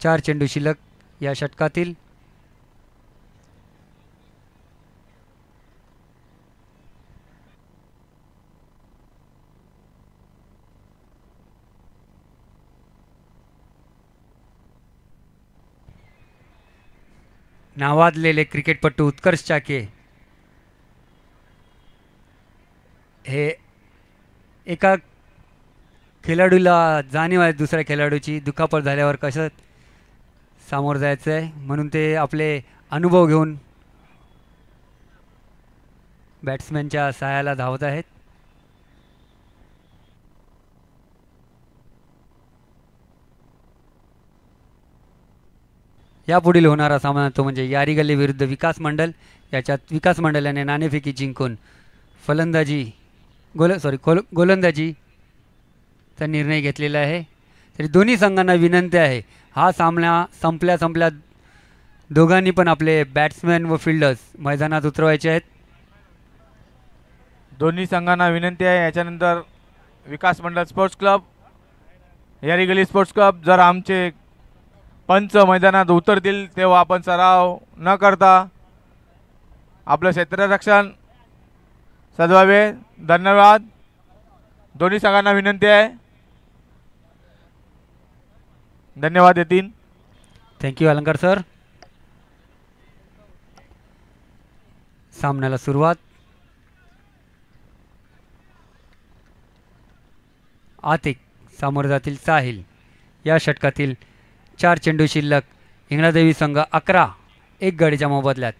चार चेंडू शिल्लक या षटकातील. नावाजलेले क्रिकेटपटू उत्कर्ष चाके हे एका खेळाडूला जाणीव आहे दुसऱ्या खेळाडूची दुखापत झाल्यावर कसं सामोरं जायचं आहे, म्हणून ते आपले अनुभव घेऊन बॅट्समॅनच्या सहाय्याला धावत आहेत. यापुढील होणारा सामना तो म्हणजे यारी गल्ली विरुद्ध विकास मंडल. याच्यात विकास मंडल याने नाणेफेकी जिंकून गोलंदाजीचा निर्णय घेतलेला आहे. तरी दोन्ही संघांना विनंती आहे, हा सामना संपल्या दोघांनी पण आपले बॅट्समॅन व फिल्डर्स मैदानात उतरवायचे आहेत. दोन्ही संघांना विनंती आहे. याच्यानंतर विकास मंडल स्पोर्ट्स क्लब, यारी गली स्पोर्ट्स क्लब, जर आमचे पंच मैदानात उतरतील तेव्हा आपण सराव न करता आपलं क्षेत्ररक्षण सजवावे. धन्यवाद. दोन्ही संघांना विनंती आहे. धन्यवाद यतीन. थँक्यू अलंकार सर. सामन्याला सुरुवात. आतिक सामोर जातील साहिल. या षटकातील 4 चेंडू शिल्लक. इंग्लादेवी संघ 11 एक गडीच्या मोबदल्यात.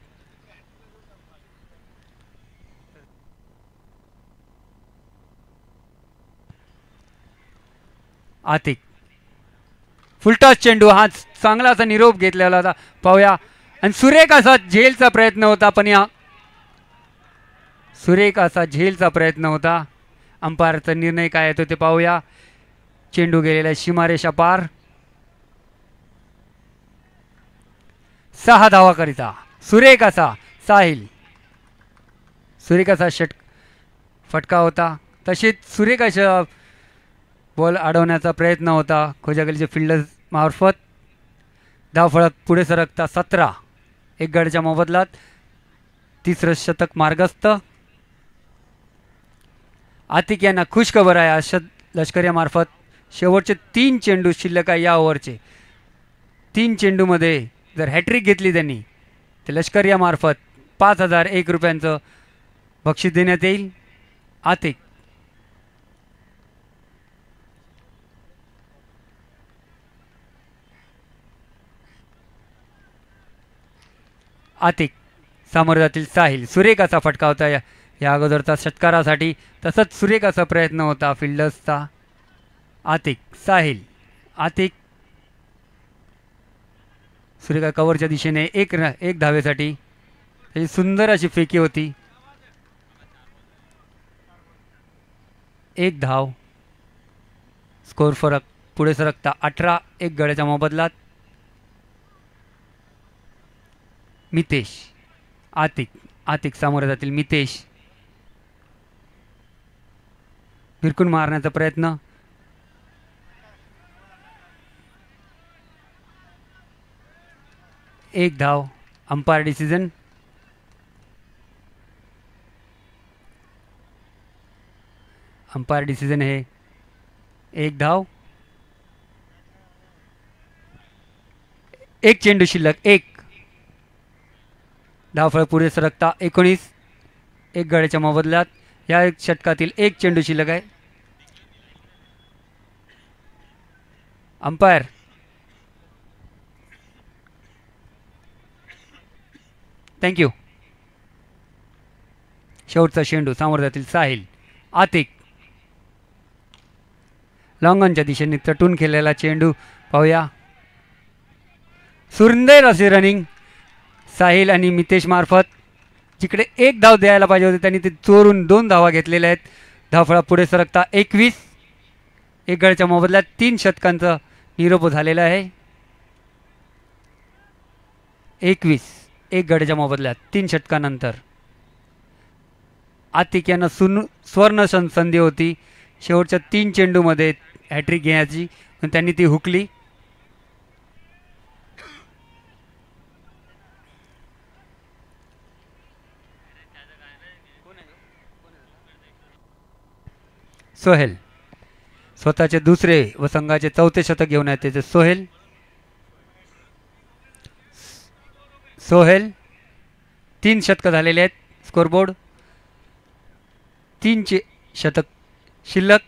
आतिक फुलटॉस चेंडू, हा चांगला असा निरोप घेतलेला होता. पाहूया. आणि सुरेख असा झेलचा प्रयत्न होता, पण या सुरेख असा झेलचा प्रयत्न होता. अंपायरचा निर्णय काय येतो ते पाहूया. चेंडू गेलेला सीमारेषा पार. 6 धावा करिता सुरेख असा साहिल. सुरेख असा फटका होता. तसेच सुरेख अशा बॉल अडवण्याचा प्रयत्न होता खोजागलीच्या फिल्डर्स मार्फत. धावफळक पुढे सरकता 17 एक गडच्या मोबदल्यात. तिसरं शतक मार्गस्थ. आतिक यांना खुशखबर आहे. अर्षद लष्करीमार्फत शेवटचे 3 चेंडू शिल्लक आहे या ओव्हरचे. 3 चेंडूमध्ये जर हॅट्रिक घेतली त्यांनी तर लष्करीमार्फत 5001 रुपयांचं बक्षीस देण्यात येईल. आतिक आतिक सामोरे जातील साहिल. सुरेख असा फटका होता या अगोदरचा षटकारासाठी. तसंच सुरेख असा प्रयत्न होता फिल्डर्सचा. आतिक साहिल आतिक सुरेखा कव्हरच्या दिशेने एक धावेसाठी. त्याची सुंदर अशी फेकी होती. एक धाव. स्कोर फरक पुढे सरकता 18. एक गड्याच्या मोबदल्यात मितेश. आतिक सामोरे जातील मितेश. भिरकून मारण्याचा प्रयत्न. एक धाव. Umpire decision. अंपायर डिसिजन है एक धाव. एक चेंडू शिल्लक. एक धावफळ पुढे सरकता 19. एक गड्याच्या मोबदल्यात या षटकातील एक चेंडू शिल्लक आहे. Umpire thank you. शेवटचा चेंडू सामोर जातील साहिल. आतिक लॉंगॉनच्या दिशेने चटून खेळलेला चेंडू पाहूया. सुंदर असे रनिंग साहिल आणि मितेश मार्फत. जिकडे एक धाव द्यायला पाहिजे होते त्यांनी ते चोरून 2 धावा घेतलेल्या आहेत. धावफळा पुढे सरकता 21. एक गड्याच्या मोबदल्यात 3 षटकांचा निरोप झालेला आहे. 21. एक गड्याच्या मोबदल्यात 3 षटकानंतर आतिक यांना स्वर्ण संधी होती शेवटच्या 3 चेंडूमध्ये हॅट्रिक घेण्याची, पण त्यांनी ती हुकली. सोहेल स्वतःचे दुसरे व संघाचे 4थे शतक घेऊन येते. सोहेल 3 शतकं झालेले आहेत. स्कोरबोर्ड 3 शतक शिल्लक.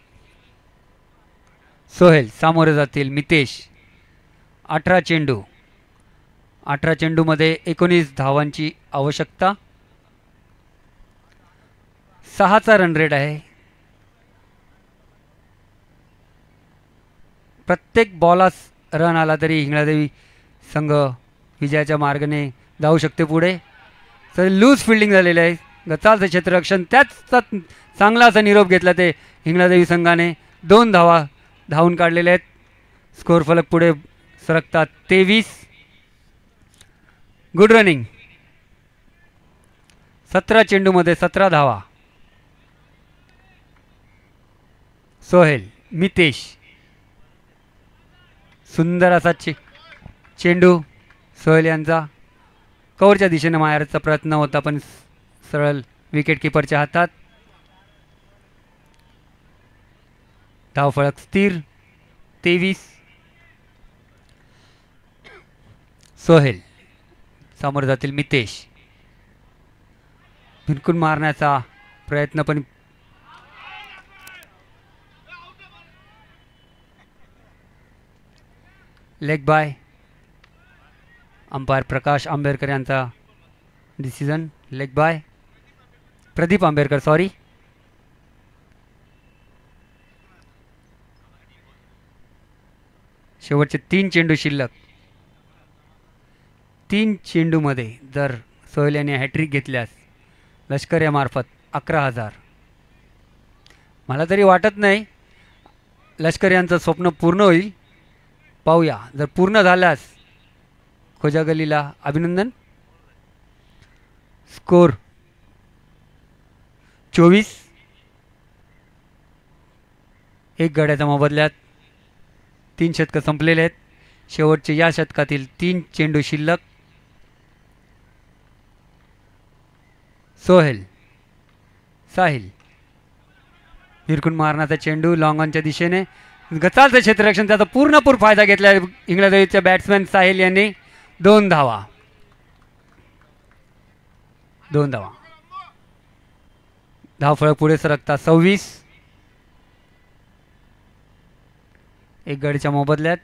सोहेल सामोरे जातील मितेश. 18 चेंडू. 18 चेंडूमध्ये 19 धावांची आवश्यकता. 6चा रन रेट आहे. प्रत्येक बॉलास रन आला तरी हिंगळादेवी संघ विजयाच्या मार्गाने जाऊ शकते पुढे. तर लूज फिल्डिंग झालेलं आहे. गचालचं क्षेत्ररक्षण त्याच चांगला असा निरोप घेतला ते हिंगळादेवी संघाने. 2 धावा धावून काढलेले आहेत. स्कोर फलक पुढे सरकतात 23. Good running. 17 चेंडूमध्ये 17 धावा. सोहेल मितेश सुंदर असा चेंडू सोहेल यांचा कव्हरच्या दिशेने मारण्याचा प्रयत्न होता पण सरळ विकेट किपरच्या हातात. धावफलक स्थिर 23. सोहेल सामोरे जातील मितेश. भिरकून मारण्याचा प्रयत्न पण leg bye. Umpire Prakash Ambedkar यांचा decision leg bye. Pradeep Ambedkar sorry. शेवटचे 3 चेंडू शिल्लक. 3 चेंडूमध्ये जर सोहेल यांनी हॅट्रिक घेतल्यास लष्कर यामार्फत 11,000. मला तरी वाटत नाही लष्कर यांचं स्वप्न पूर्ण होईल. पाहूया जर पूर्ण झाल्यास खोजा गलीला अभिनंदन. स्कोर 24. एक गड्याच्या मोबदल्यात 3 षटकं संपलेले आहेत. शेवटचे या षटकातील 3 चेंडू शिल्लक. सोहेल साहिल हिरकून मारण्याचा चेंडू लॉंगॉनच्या दिशेने. गचालचं क्षेत्ररक्षण त्याचा पूर्णपूर फायदा घेतला इंग्लंडच्या बॅट्समॅन साहिल यांनी. 2 धावा. 2 धावा. धावफळ पुढे सरकता 26. एक गडीच्या मोबदल्यात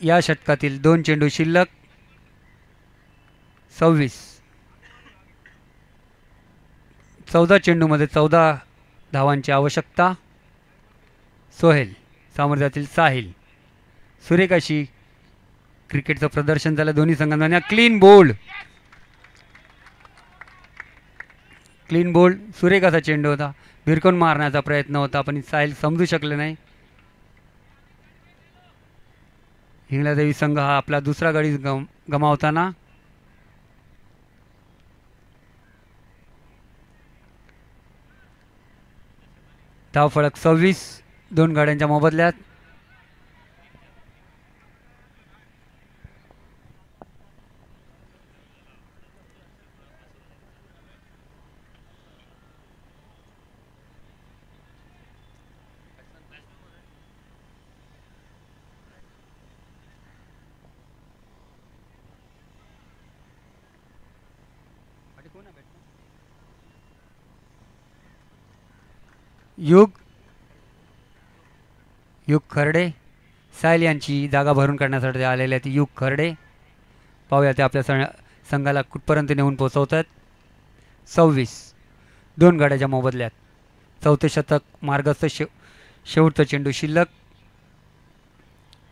या षटकातील 2 चेंडू शिल्लक. 26. 14 चेंडूमध्ये 14 धावांची आवश्यकता. सोहेल सामर्थ्यातील साहिल. सुरेख अशी क्रिकेटचं प्रदर्शन झालं दोन्ही संघांना. Clean bowled. Clean bowled. सुरेख असा चेंडू होता. भिरकून मारण्याचा प्रयत्न होता पण साहिल समजू शकले नाही. हिंगलादेवी संघ हा आपला दुसरा गडी गमावताना धाव फलक 26. 2 गाड्यांच्या मोबदल्यात. युग खर्डे. साहिल यांची जागा भरून काढण्यासाठी आलेले आहेत युग खर्डे. पाहूया ते आपल्या संघाला कुठपर्यंत नेऊन पोहोचवतात. 26. 2 गाड्याच्या मोबदल्यात. 4थे षटक मार्गस्थ. शेवटचा चेंडू शिल्लक.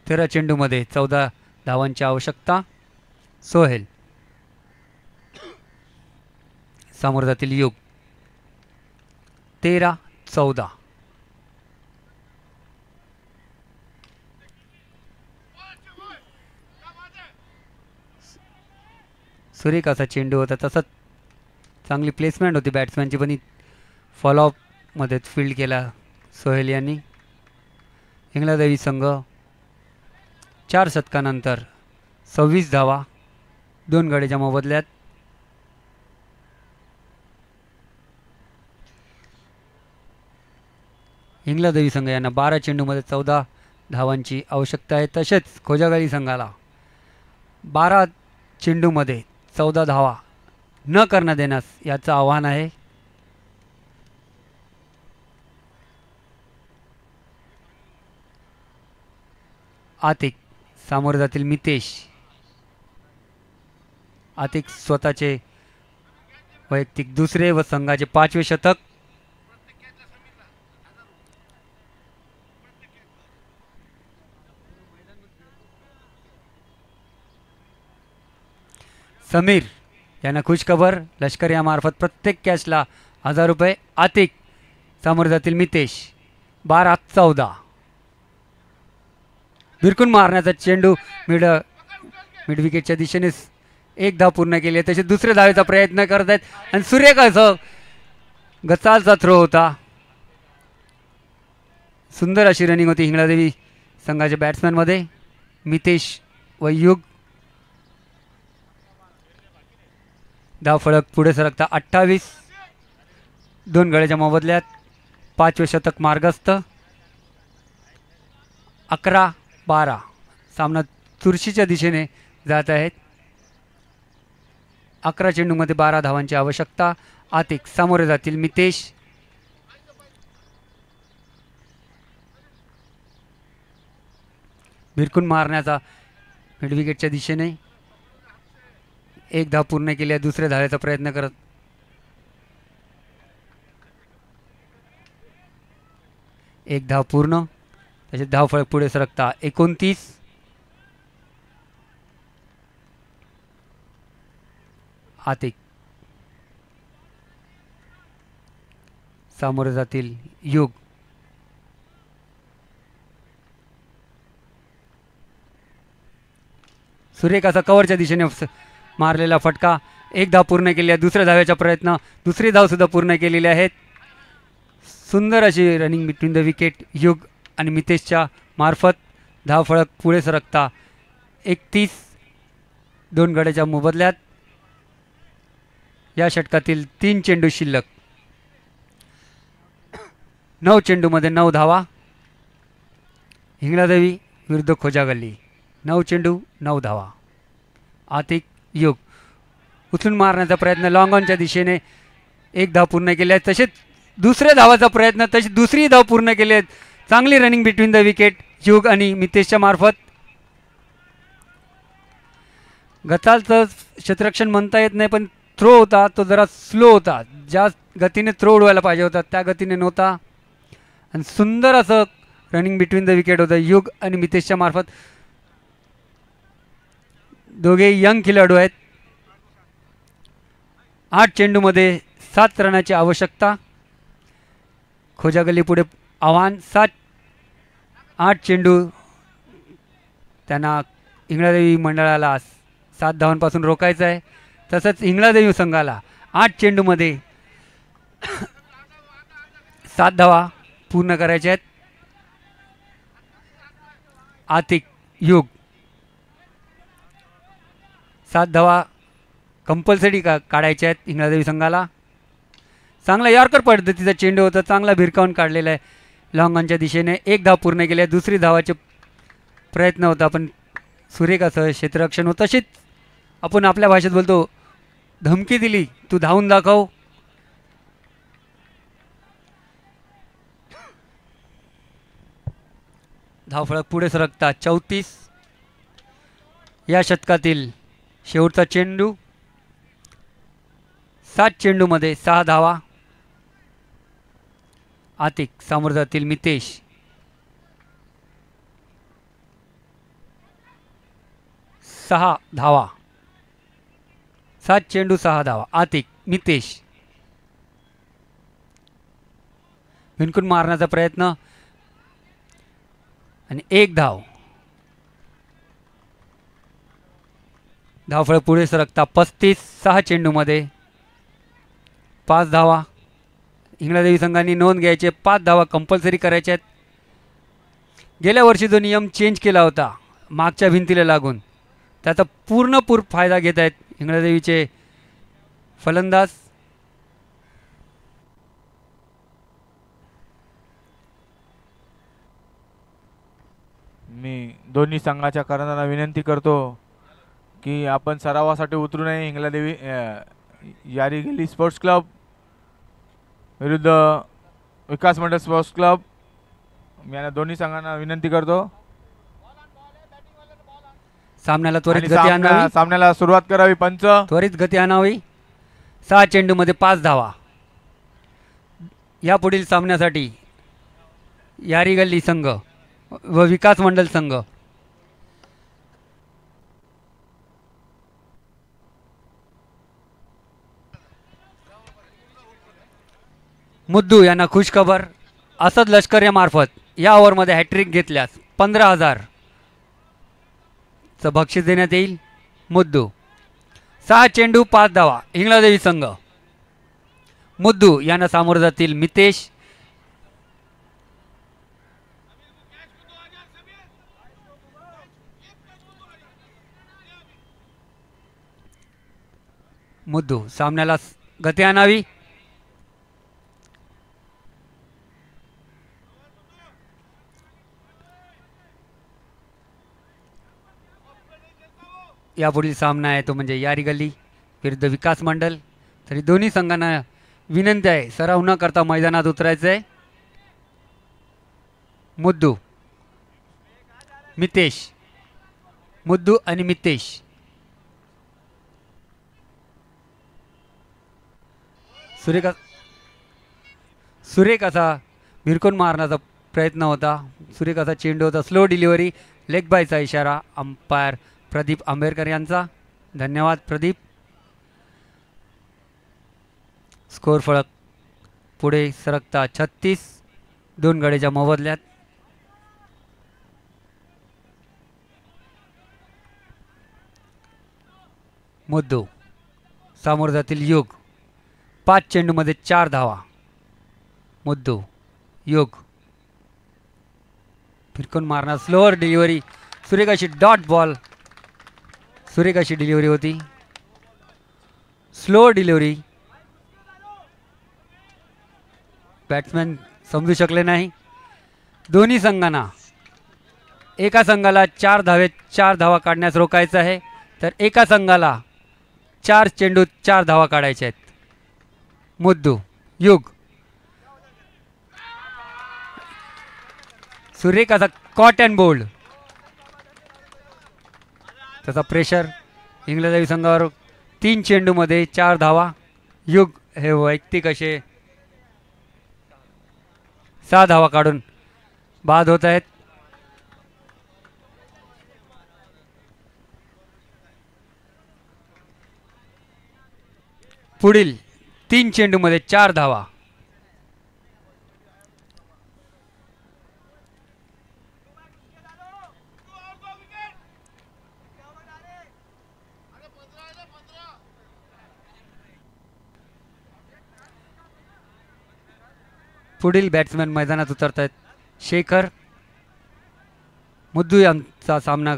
13 चेंडूमध्ये 14 धावांची आवश्यकता. सोहेल समोर जातील युग. 13-14. सुरेख असा चेंडू होता. तसंच चांगली प्लेसमेंट होती बॅट्समॅनची पण फॉलोअपमध्ये फील्ड केला सोहेल यांनी. हिंगलादेवी संघ 4 षटकानंतर 26 धावा 2 गाड्याच्या मोबदल्यात. हिंगलादेवी संघ यांना 12 चेंडूमध्ये 14 धावांची आवश्यकता आहे. तसेच खोजागाळी संघाला 12 चेंडूमध्ये 14 धावा न करण्यात देण्यास याचं आव्हान आहे. आतिक सामोरे जातील मितेश. आतिक स्वतःचे वैयक्तिक 2रे व संघाचे 5वे शतक. समीर यांना खुशखबर. लष्कर यामार्फत प्रत्येक कॅचला 1000 रुपये. आतिक सामोरे जातील मितेश. 12-14. भिरकून मारण्याचा चेंडू मिड विकेटच्या दिशेने 1 धाव पूर्ण केली आहे. तसे 2ऱ्या धावेचा प्रयत्न करत आहेत आणि सुरेख असं गचालचा थ्रो होता. सुंदर अशी रनिंग होती हिंगलादेवी संघाच्या बॅट्समॅनमध्ये. मितेश व युग. धाव फलक पुढे सरकता 28. 2 गड्याच्या मोबदल्यात. 5वे शतक मार्गस्थ. 11-12. सामना चुरशीच्या दिशेने जात आहेत. 11 चेंडूमध्ये 12 धावांची आवश्यकता. आतिक सामोरे जातील मितेश. भिरकून मारण्याचा मिड विकेटच्या दिशेने 1 धाव पूर्ण केली आहे. 2ऱ्या धावेचा प्रयत्न करत. एक धाव पूर्ण. त्याचे धाव फलक पुढे सरकता 29. आतिक सामोरे जातील युग. सुरेख असा कव्हरच्या दिशेने मारलेला फटका. 1 धाव पूर्ण केली आहे. 2ऱ्या धावेचा प्रयत्न. 2री धाव सुद्धा पूर्ण केलेली आहेत. सुंदर अशी रनिंग बिटवीन द विकेट युग आणि मितेशच्या मार्फत. धाव फलक पुढे सरकता 31. 2 गड्याच्या मोबदल्यात. या षटकातील 3 चेंडू शिल्लक. 9 चेंडूमध्ये 9 धावा. हिंगलादेवी विरुद्ध खोजागल्ली. 9 चेंडू 9 धावा. आतिक युग उचलून मारण्याचा प्रयत्न लॉंग ऑनच्या दिशेने. 1 धाव पूर्ण केली आहे. तसेच 2ऱ्या धावाचा प्रयत्न. तशी 2री धाव पूर्ण केली आहे. चांगली रनिंग बिटवीन द विकेट युग आणि मितेशच्या मार्फत. गतालचं क्षेत्ररक्षण म्हणता येत नाही, पण थ्रो होता तो जरा स्लो होता. ज्या गतीने थ्रो उडवायला पाहिजे होता त्या गतीने नव्हता. आणि सुंदर असं रनिंग बिटवीन द विकेट होतं युग आणि मितेशच्या मार्फत. दोघे यंग खेळाडू आहेत. 8 चेंडूमध्ये 7 रनाची आवश्यकता. खोजागल्ली पुढे आव्हान 8 चेंडू. त्यांना इंगळादेवी मंडळाला 7 धावांपासून रोखायचं आहे. तसंच इंगळादेवी संघाला 8 चेंडूमध्ये 7 धावा पूर्ण करायच्या आहेत. आतिक युग 7 धावा कंपल्सरी काढायच्या आहेत इंगळादेवी संघाला. चांगला यॉर्कर पद्धतीचा चेंडू होता, चांगला भिरकावून काढलेला आहे लॉंगॉनच्या दिशेने. 1 धाव पूर्ण केली आहे. दुसरी धावाचे प्रयत्न होता पण सुरेखासह क्षेत्ररक्षण होतं. तशीच आपण आपल्या भाषेत बोलतो धमकी दिली तू धावून दाखव. धावफलक पुढे सरकता 34. या शतकातील शेवटचा चेंडू. 7 चेंडूमध्ये 6 धावा. आतिक समोर जातील मितेश. 6 धावा. 7 चेंडू 6 धावा. आतिक मितेश भिनकून मारण्याचा प्रयत्न आणि 1 धाव. धावफळ पुढे सरकता 35. 6 चेंडूमध्ये 5 धावा. इंगळादेवी संघाने नोंद घ्यायचे. 5 धावा कंपल्सरी करायच्या आहेत. गेल्या वर्षी जो नियम चेंज केला होता मागच्या भिंतीला लागून त्याचा पूर्णपूर फायदा घेत आहेत इंगळादेवीचे फलंदाज. मी दोन्ही संघाच्या कर्णधारांना विनंती करतो की आपण सरावासाठी उतरू नये. इंगळादेवी यारीगल्ली स्पोर्ट्स क्लब विरुद्ध विकास मंडळ स्पोर्ट्स क्लब. मी यांना दोन्ही संघांना विनंती करतो सामन्याला त्वरित आणि गती आणावी. सामन्याला सुरुवात करावी. पंच त्वरित गती आणावी. 6 चेंडूमध्ये 5 धावा. यापुढील सामन्यासाठी यारीगल्ली संघ व विकास मंडळ संघ मुद्दू यांना खुशखबर. असद लष्कर या मार्फत या ओव्हरमध्ये हॅट्रिक घेतल्यास 15,000 चं बक्षीस देण्यात येईल. मुद्दू 6 चेंडू 5 धावा. इंगळादेवी संघ मुद्दू यांना सामोरं जातील मितेश. मुद्दू सामन्याला गती आणावी. यापुढील सामना आहे तो म्हणजे यारीगल्ली विरुद्ध विकास मंडळ. तरी दोन्ही संघांना विनंती आहे सराव न करता मैदानात उतरायचं आहे. मुद्दू मितेश. मुद्दू आणि मितेश. सुरेख असा भिरकून मारण्याचा प्रयत्न होता. सुरेख असा चेंडू होता. Slow delivery. लेग बायचा इशारा अंपायर प्रदीप आंबेडकर यांचा. धन्यवाद प्रदीप. स्कोर फलक पुढे सरकता 36. 2 गड्याच्या मोबदल्यात. मुद्दू सामोर जातील युग. 5 चेंडूमध्ये 4 धावा. मुद्दू युग फिरकून मारणार. Slower delivery. सुरेखाची डॉट बॉल. सुरेखाची डिलिव्हरी होती. Slow delivery. बॅट्समॅन समजू शकले नाही. दोन्ही संघांना एका संघाला 4 धावा काढण्यास रोखायचं आहे तर एका संघाला 4 चेंडू 4 धावा काढायच्या आहेत. मुद्दू युग. सुरेखाचा कॉट अँड बोल्ड. त्याचा प्रेशर इंग्लंड संघावर 3 चेंडूमध्ये 4 धावा. युग हे वैयक्तिक असे 6 धावा काढून बाद होत आहेत. पुढील 3 चेंडूमध्ये 4 धावा. पुढील बॅट्समॅन मैदानात उतरत आहेत. शेखर मुद्दू यांचा सामना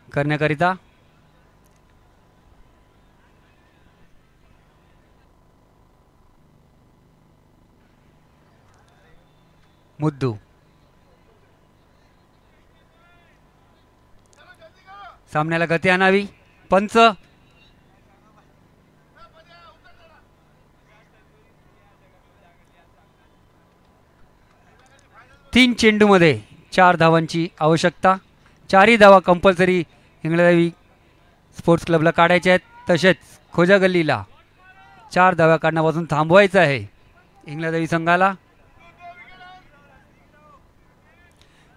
करण्याकरिता. मुद्दू सामन्याला गती आणावी. पंच 3 चेंडूमध्ये 4 धावांची आवश्यकता. 4ही धावा कंपल्सरी इंग्लंदेवी स्पोर्ट्स क्लबला काढायच्या आहेत. तसेच खोजा गल्लीला 4 धावा काढण्यापासून थांबवायचं आहे इंग्लंदेवी संघाला.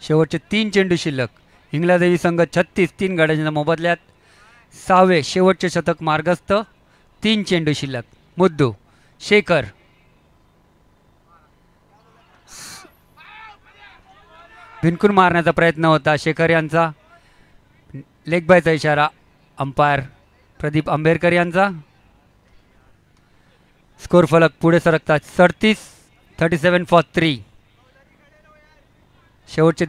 शेवटचे 3 चेंडू शिल्लक. इंग्लंदेवी संघ 36 3 गड्यांच्या मोबदल्यात 6वे शेवटचे शतक मार्गस्थ. 3 चेंडू शिल्लक. मुद्दू शेखर भिनकून मारण्याचा प्रयत्न होता शेखर यांचा. लेग बायचा इशारा अंपायर प्रदीप आंबेडकर यांचा. स्कोर फलक पुढे सरकतात 37 फॉर 3. शेवटचे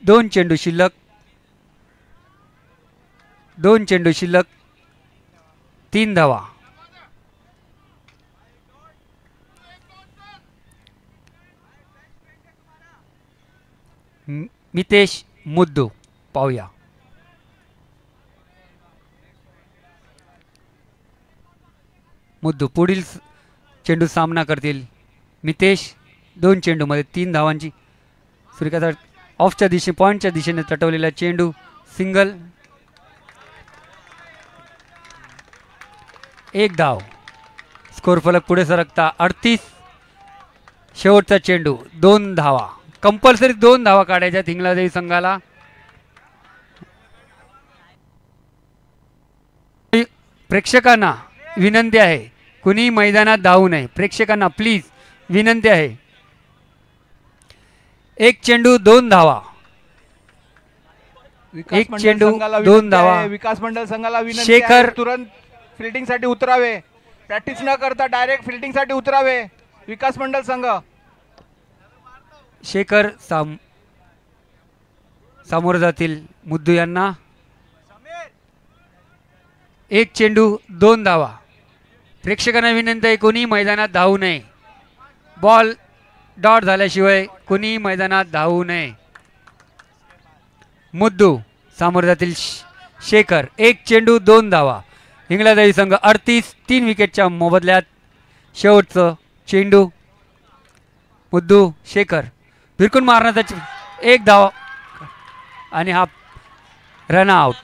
2 चेंडू शिल्लक. 2 चेंडू शिल्लक 3 धावा. मितेश मुद्दू पाहूया. मुद्दू पुढील चेंडू सामना करतील. मितेश 2 चेंडूमध्ये 3 धावांची. सूर्यकांत ऑफच्या दिशे पॉईंटच्या दिशेने तटवलेला चेंडू सिंगल. 1 धाव. स्कोर फलक पुढे सरकता 38. शेवटचा चेंडू 2 धावा. कंपल्सरी 2 धावा काढायच्या इंग्लंदेवी संघाला. प्रेक्षकांना विनंती आहे कुणी मैदानात धावू नये. प्रेक्षकांना प्लीज विनंती आहे. 1 चेंडू 2 धावा. एक चेंडू 2 धावा. विकास मंडळ संघाला विनंती शेखर आहे, तुरंत फिल्डिंग साठी उतरावे. प्रॅक्टिस न करता डायरेक्ट फिल्डिंग साठी उतरावे विकास मंडळ संघ. शेखर सामोरं जातील मुद्दू यांना. 1 चेंडू 2 धावा. प्रेक्षकांना विनंती आहे कोणी मैदानात धावू नये. बॉल डॉट झाल्याशिवाय कोणी मैदानात धावू नये. मुद्दू सामोरं जातील शेखर. 1 चेंडू 2 धावा. इंग्लंदेवी संघ 38 3 विकेटच्या मोबदल्यात. शेवटचं चेंडू. मुद्दू शेखर भिरकून मारण्याचा 1 धाव आणि हा रन आउट.